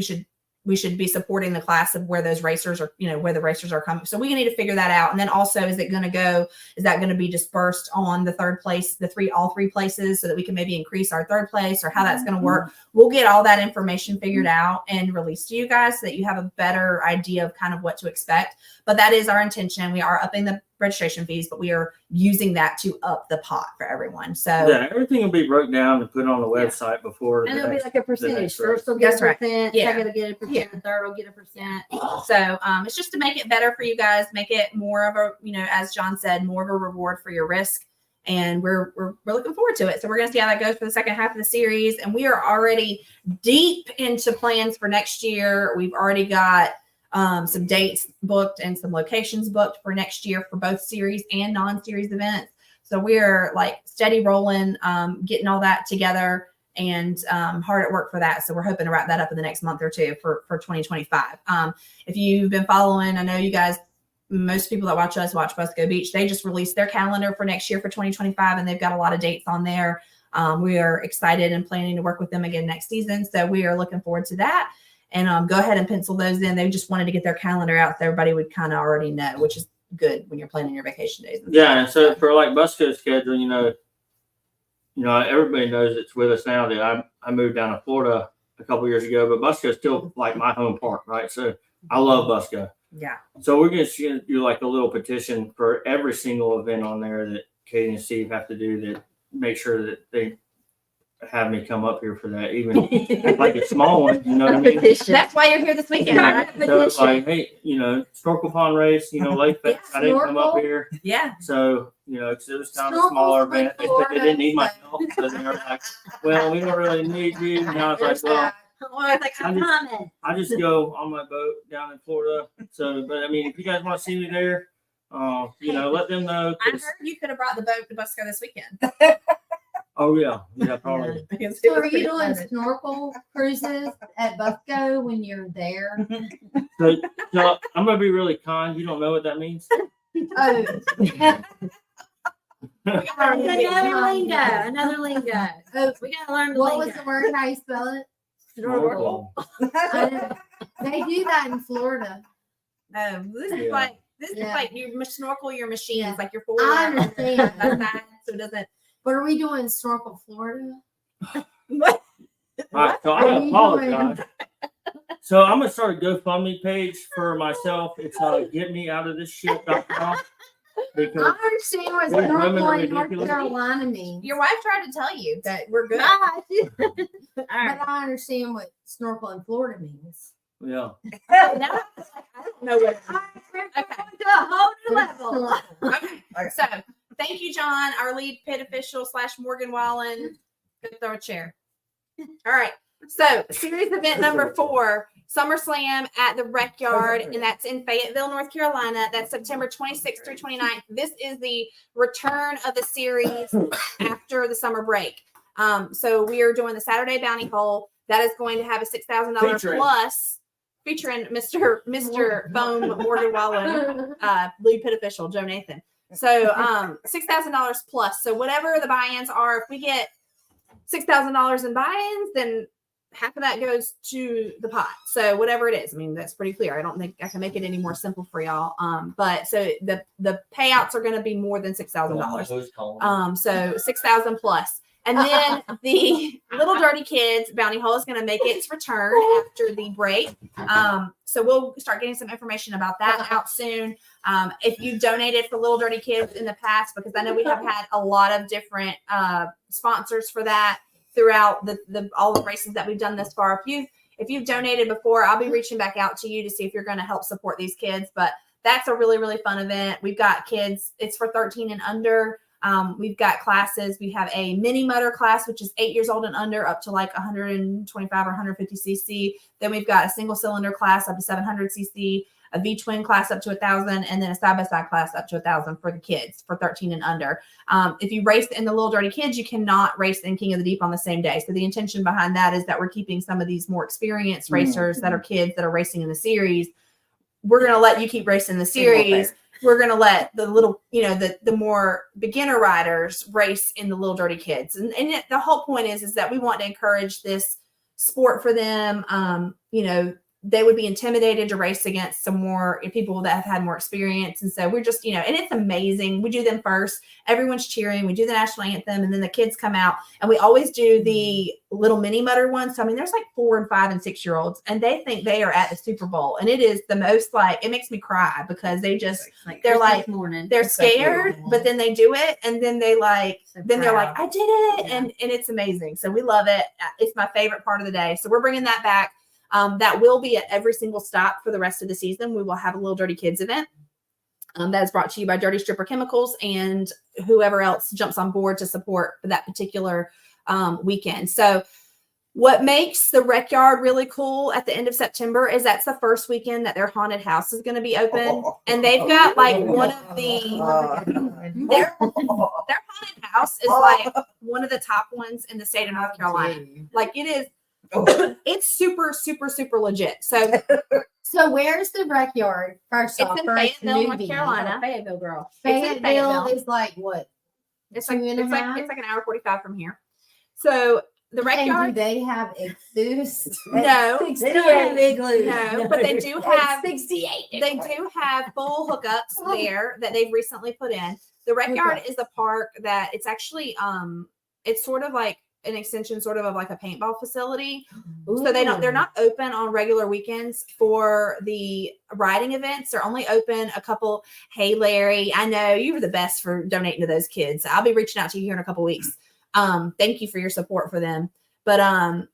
S1: we should be supporting the class of where those racers are, you know, where the racers are coming. So we need to figure that out. And then also, is that going to be dispersed on the third place, all three places, so that we can maybe increase our third place, or how that's going to work? We'll get all that information figured out and released to you guys so that you have a better idea of kind of what to expect. But that is our intention. We are upping the registration fees, but we are using that to up the pot for everyone. So
S5: Yeah, everything will be broke down and put on the website before.
S2: And
S5: the
S2: it'll be
S5: next-
S2: like a percentage.
S5: next race.
S2: First will get
S1: That's
S2: a
S1: right.
S2: percent,
S1: Yeah.
S2: second will get a percent,
S1: Yeah.
S2: third will get a percent.
S1: So it's just to make it better for you guys, make it more of a, you know, as John said, more of a reward for your risk. And we're looking forward to it. So we're going to see how that goes for the second half of the series. And we are already deep into plans for next year. We've already got some dates booked and some locations booked for next year for both series and non-series events. So we're like steady rolling, getting all that together, and hard at work for that. So we're hoping to wrap that up in the next month or two for 2025. If you've been following, I know you guys, most people that watch us watch Busco Beach. They just released their calendar for next year for 2025, and they've got a lot of dates on there. We are excited and planning to work with them again next season. So we are looking forward to that. And go ahead and pencil those in. They just wanted to get their calendar out so everybody would kind of already know, which is good when you're planning your vacation days.
S5: Yeah, and so for like Busco's schedule, you know, everybody knows it's with us now that I moved down to Florida a couple years ago, but Busco's still like my home park, right? So I love Busco.
S1: Yeah.
S5: So we're going to do like a little petition for every single event on there that Katie and Steve have to do, that make sure that they have me come up here for that, even like a small one, you know what I mean?
S1: That's why you're here this weekend, right?
S5: So it's like, hey, you know, snorkel pond race, you know, Lake Fest, I didn't come up
S4: Snorkel.
S5: here.
S1: Yeah.
S5: So, you know, 'cause it was kind of a
S4: Snorkel's
S5: smaller
S4: in
S5: event. They didn't need my help. So they were like, well, we don't really need you. And I was like, well,
S2: Well, it's like, I'm coming.
S5: I just go on my boat down in Florida. So, but I mean, if you guys want to see me there, you know, let them know.
S1: I
S5: 'Cause-
S1: heard you could have brought the boat to Busco this weekend.
S5: oh yeah, probably.
S1: Because it
S4: So
S1: was
S4: are you
S1: pretty
S4: doing
S1: fun.
S4: snorkel cruises at Busco when you're there?
S5: So I'm gonna be really kind. You don't know what that means.
S4: Oh,
S2: Another lingo.
S4: oh,
S2: We gotta learn the
S4: what was
S2: lingo.
S4: the word? How you spell it?
S2: Snorkel.
S4: They do that in Florida.
S1: This is
S5: Yeah.
S1: like
S4: Yeah.
S1: you snorkel your machines,
S4: Yeah.
S1: like your
S4: I
S1: forward.
S4: understand.
S1: So it doesn't.
S4: But are we doing snorkel Florida?
S1: What?
S5: All right, so
S4: Are
S5: I
S4: you
S5: apologize. So I'm gonna start a GoFundMe page for myself. It's getmeoutofthissshit.com
S4: I
S5: because
S4: understand what
S5: These women
S4: snorkel
S5: are
S4: in North
S5: ridiculous.
S4: Carolina means.
S1: Your wife tried to tell you that we're good.
S2: All
S4: But
S2: right.
S4: I understand what snorkel in Florida means.
S5: yeah.
S1: Now, I don't know what. Okay.
S2: To a whole new level.
S1: Okay. So thank you, John, our lead pit official / Morgan Wallen. Go throw a chair. All right. So series event number 4, SummerSlam at the Rec Yard, and that's in Fayetteville, North Carolina. That's September 26th through 29th. This is the return of the series after the summer break. So we are doing the Saturday Bounty Hole. That is going to have a $6,000
S5: Featuring.
S1: plus, featuring Mr. Foam Morgan Wallen, lead pit official Joe Nathan. So $6,000 plus. So whatever the buy-ins are, if we get $6,000 in buy-ins, then half of that goes to the pot. So whatever it is, I mean, that's pretty clear. I don't think I can make it any more simple for y'all. But so the payouts are going to be more than $6,000. So 6,000 plus. And then the Little Dirty Kids Bounty Hole is going to make its return after the break. So we'll start getting some information about that out soon. If you donated for Little Dirty Kids in the past, because I know we have had a lot of different sponsors for that throughout all the races that we've done this far. If you've donated before, I'll be reaching back out to you to see if you're going to help support these kids. But that's a really, really fun event. We've got kids. It's for 13 and under. We've got classes. We have a mini motor class, which is 8 years old and under, up to like 125 or 150 cc. Then we've got a single cylinder class up to 700 cc, a V-twin class up to 1,000, and then a side-by-side class up to 1,000 for the kids for 13 and under. If you race in the Little Dirty Kids, you cannot race in King of the Deep on the same day. So the intention behind that is that we're keeping some of these more experienced racers that are kids that are racing in the series. We're going to let you keep racing the series. We're going to let the little, the more beginner riders race in the Little Dirty Kids. And the whole point is that we want to encourage this sport for them. They would be intimidated to race against some more people that have had more experience. And so we're just, and it's amazing. We do them first. Everyone's cheering. We do the national anthem, and then the kids come out, and we always do the little mini mutter ones. So, I mean, there's like 4 and 5 and 6 year olds, and they think they are at the Super Bowl. And it is the most it makes me cry because they're
S2: Christmas morning.
S1: they're scared, but then they do it. And then they're like, I did it.
S2: Yeah.
S1: And it's amazing. So we love it. It's my favorite part of the day. So we're bringing that back. That will be at every single stop for the rest of the season. We will have a Little Dirty Kids event that is brought to you by Dirty Stripper Chemicals and whoever else jumps on board to support that particular weekend. So what makes the Rec Yard really cool at the end of September is that's the first weekend that their haunted house is going to be open. And they've got like one of their haunted house is like one of the top ones in the state of North Carolina. Like it is. It's super, super, super legit.
S4: So where's the Rec Yard? First
S1: It's
S4: off,
S1: in
S4: for us
S1: Fayetteville, North
S4: newbies.
S1: Carolina.
S2: Fayetteville girl.
S1: It's in
S4: Fayetteville
S1: Fayetteville.
S4: is like what?
S1: It's
S4: Two
S1: like
S4: and a
S1: it's like
S4: half?
S1: it's like an hour 45 from here. So the Rec
S4: And do
S1: Yard,
S4: they have exhaust?
S1: no,
S2: They don't have igloos.
S1: no, but they do have
S4: 68.
S1: they do have full hookups there that they've recently put in. The Rec Yard is a park that it's actually it's sort of like an extension sort of like a paintball facility. So they're not open on regular weekends for the riding events. They're only open a couple. Hey Larry, I know you were the best for donating to those kids. I'll be reaching out to you here in a couple weeks. Thank you for your support for them. But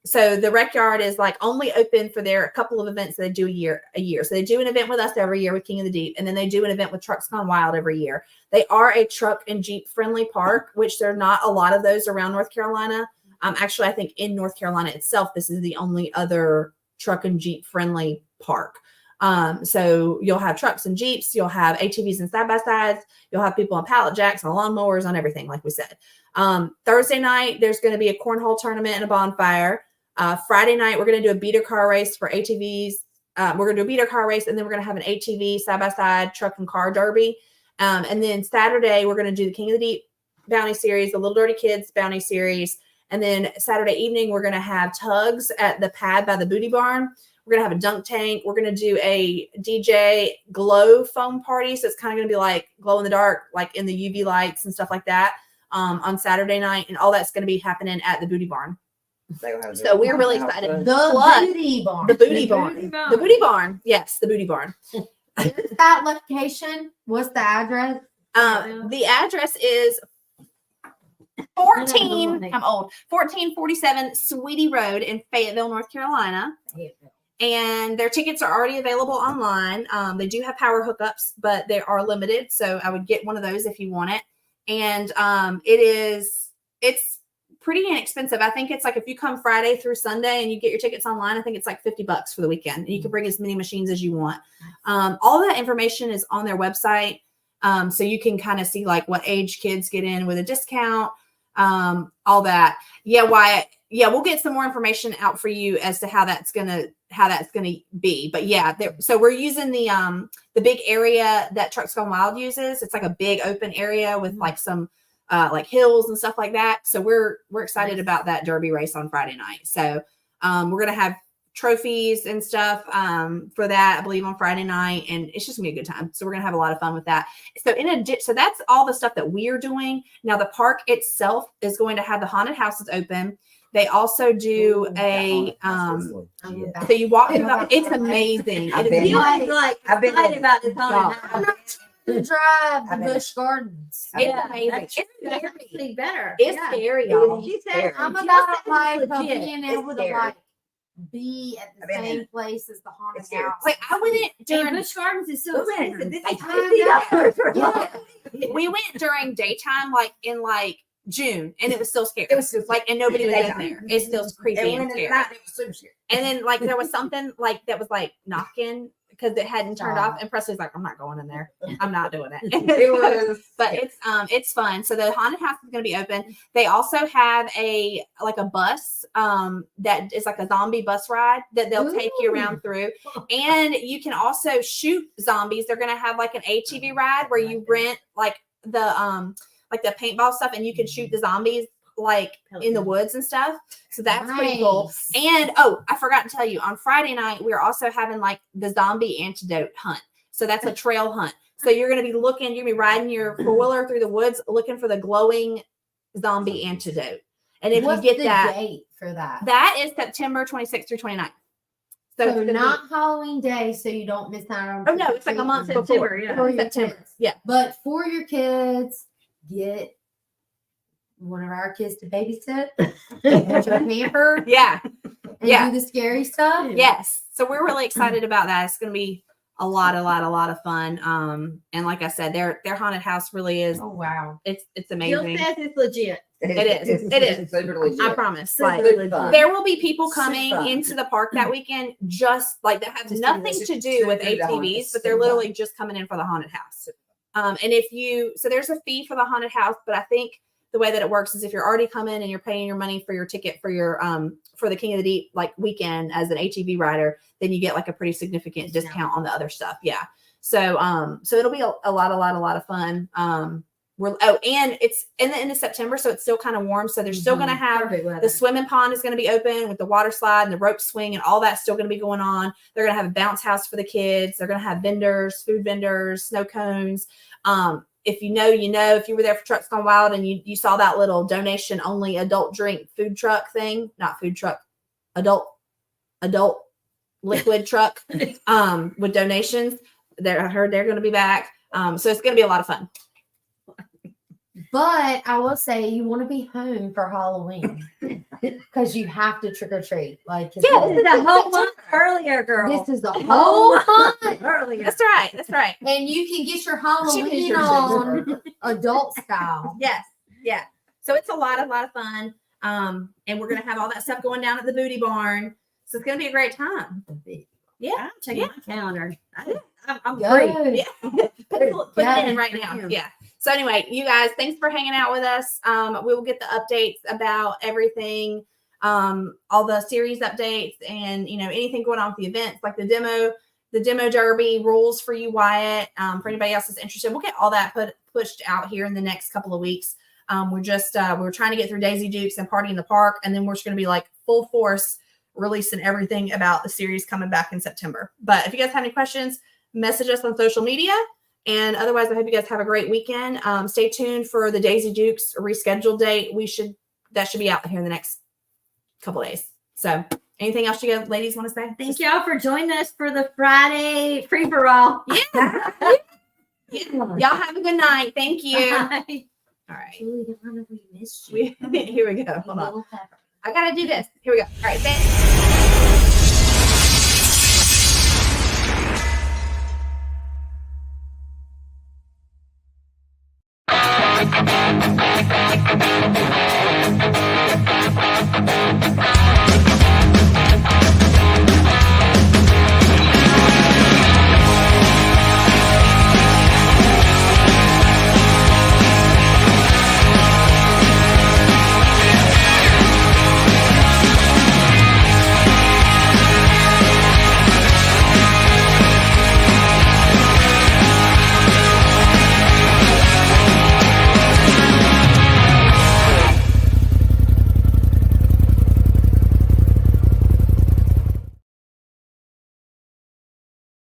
S1: so the Rec Yard is like only open for their a couple of events that they do a year. So they do an event with us every year with King of the Deep, and then they do an event with Trucks Gone Wild every year. They are a truck and Jeep friendly park, which there are not a lot of those around North Carolina. Actually, I think in North Carolina itself, this is the only other truck and Jeep friendly park. So you'll have trucks and Jeeps, you'll have ATVs and side-by-sides, you'll have people on pallet jacks, on lawnmowers, on everything, like we said. Thursday night, there's going to be a cornhole tournament and a bonfire. Friday night, we're going to do a beater car race for ATVs. We're going to do a beater car race, and then we're going to have an ATV side-by-side truck and car derby. And then Saturday, we're going to do the King of the Deep Bounty Series, the Little Dirty Kids Bounty Series. And then Saturday evening, we're going to have tugs at the pad by the Booty Barn. We're going to have a dunk tank. We're going to do a DJ glow foam party. So it's kind of going to be like glow in the dark, like in the UV lights and stuff like that on Saturday night. And all that's going to be happening at the Booty Barn. So we're really excited.
S4: The Booty Barn.
S1: The Booty Barn. The Booty Barn. Yes, the Booty Barn.
S4: That location, what's the address?
S1: The address is 1447 Sweetie Road in Fayetteville, North Carolina. And their tickets are already available online. They do have power hookups, but they are limited. So I would get one of those if you want it. And it's pretty inexpensive. I think it's like if you come Friday through Sunday and you get your tickets online, I think it's like $50 for the weekend. And you can bring as many machines as you want. All that information is on their website. So you can kind of see like what age kids get in with a discount, all that. Yeah, Wyatt. Yeah, we'll get some more information out for you as to how that's gonna be. But yeah, so we're using the big area that Trucks Gone Wild uses. It's like a big open area with like some like hills and stuff like that. So we're excited about that derby race on Friday night. So we're gonna have trophies and stuff for that, I believe, on Friday night, and it's just gonna be a good time. So we're gonna have a lot of fun with that. So so that's all the stuff that we're doing. Now the park itself is going to have the haunted houses open. They also do so you walk through it's amazing.
S6: I've
S1: It
S6: been-
S1: is
S2: You guys like
S6: I've been
S2: excited
S6: there.
S2: about this haunted
S6: No.
S2: house.
S4: To drive the
S6: I mean-
S4: Busch Gardens.
S1: it's amazing.
S2: That's
S1: It's
S2: actually better.
S1: It's
S2: Yeah.
S1: scary, y'all.
S2: She said,
S6: Scary.
S4: I'm
S2: Jill
S4: about
S2: said
S4: like
S2: it's legit.
S4: being
S6: It's
S4: able to
S6: scary.
S4: like be at the
S6: I've been
S4: same
S6: in-
S4: place as the haunted
S6: It's scary.
S4: house.
S1: Like I went
S2: And
S1: during
S2: Busch Gardens is so expensive. This is
S4: $50
S2: for
S1: we went during daytime, like in like June, and it was still scary.
S6: It was still
S1: like, and nobody was in
S6: Daytime.
S1: there. It's still creepy
S6: And
S1: and
S6: when in the
S1: scary.
S6: night, it was super scary.
S1: And then like there was something like that was like knocking because it hadn't turned
S4: Stop.
S1: off. And Presley's like, I'm not going in there. I'm not doing it.
S6: It was,
S1: But it's fun. So the haunted house is going to be open. They also have a bus that is like a zombie bus ride that they'll take you around through, and you can also shoot zombies. They're going to have like an ATV ride where you rent like the paintball stuff, and you can shoot the zombies like in the woods and stuff. So that's pretty cool.
S4: Nice.
S1: And I forgot to tell you, on Friday night we're also having like the zombie antidote hunt. So that's a trail hunt. So you're going to be you're going to be riding your four-wheeler through the woods looking for the glowing zombie antidote. And if
S4: What's
S1: you get
S4: the
S1: that,
S4: date for that?
S1: that is September 26th through 29th.
S4: So
S1: it's gonna
S4: not Halloween day, so you don't miss out on.
S1: oh no, it's like a month
S4: trick-or-treating.
S1: before.
S2: yeah.
S4: For your
S1: September.
S4: kids.
S1: Yeah.
S4: But for your kids, get one of our kids to babysit, get your pamper,
S1: Yeah.
S4: and
S1: Yeah.
S4: do the scary stuff.
S1: Yes. So we're really excited about that. It's going to be a lot of fun. And like I said, their haunted house really is.
S4: Oh wow.
S1: It's
S2: Jill
S1: amazing.
S2: says it's legit.
S1: It is. It is.
S6: It's super legit.
S1: I promise.
S6: It's
S1: Like
S6: super fun.
S1: there will be people
S6: Super
S1: coming
S6: fun.
S1: into the park that weekend just like that have
S6: Just to
S1: nothing
S6: visit-
S1: to do with
S6: to the haunted-
S1: ATVs,
S6: it's
S1: but they're
S6: super fun.
S1: literally just coming in for the haunted house. And if you so there's a fee for the haunted house, but I think the way that it works is if you're already coming and you're paying your money for your ticket for your for the King of the Deep like weekend as an ATV rider, then you get like a pretty significant discount on the other stuff. Yeah. So so it'll be a lot of fun. And it's in the end of September, so it's still kind of warm. So they're still gonna have
S2: Perfect weather.
S1: the swimming pond is going to be open with the water slide and the rope swing and all that's still going to be going on. They're going to have a bounce house for the kids. They're going to have vendors, food vendors, snow cones. If you know, if you were there for Trucks Gone Wild and you saw that little donation only adult drink food truck thing, not food truck, adult liquid truck with donations. I heard they're going to be back. So it's going to be a lot of fun.
S4: But I will say you want to be home for Halloween because you have to trick or treat. Like
S2: This is a whole month earlier, girl.
S4: this is the whole month,
S2: Earlier.
S1: That's right. That's right.
S4: and you can get your Halloween
S6: your
S4: on adult style.
S1: Yes. Yeah. So it's a lot of fun. And we're gonna have all that stuff going down at the Booty Barn. So it's gonna be a great time. Yeah.
S2: I'm checking my calendar.
S1: I'm
S4: Good.
S1: free. Yeah. Put it in right now.
S2: Yeah.
S1: Yeah. So anyway, you guys, thanks for hanging out with us. We will get the updates about everything, all the series updates and anything going on with the events, like the demo derby rules for you, Wyatt. For anybody else that's interested, we'll get all that pushed out here in the next couple of weeks. We're trying to get through Daisy Dukes and Party in the Park, and then we're just going to be like full force releasing everything about the series coming back in September. But if you guys have any questions, message us on social media. And otherwise, I hope you guys have a great weekend. Stay tuned for the Daisy Dukes rescheduled date. That should be out here in the next couple days. So anything else you guys ladies want to say?
S2: Thank y'all for joining us for the Friday free for all.
S1: Yeah. Y'all have a good night. Thank you. All right.
S4: Julie, Donna, we missed you.
S1: Here we go. Hold on.
S4: Little pepper.
S1: I got to do this. Here we go. All right. Thanks.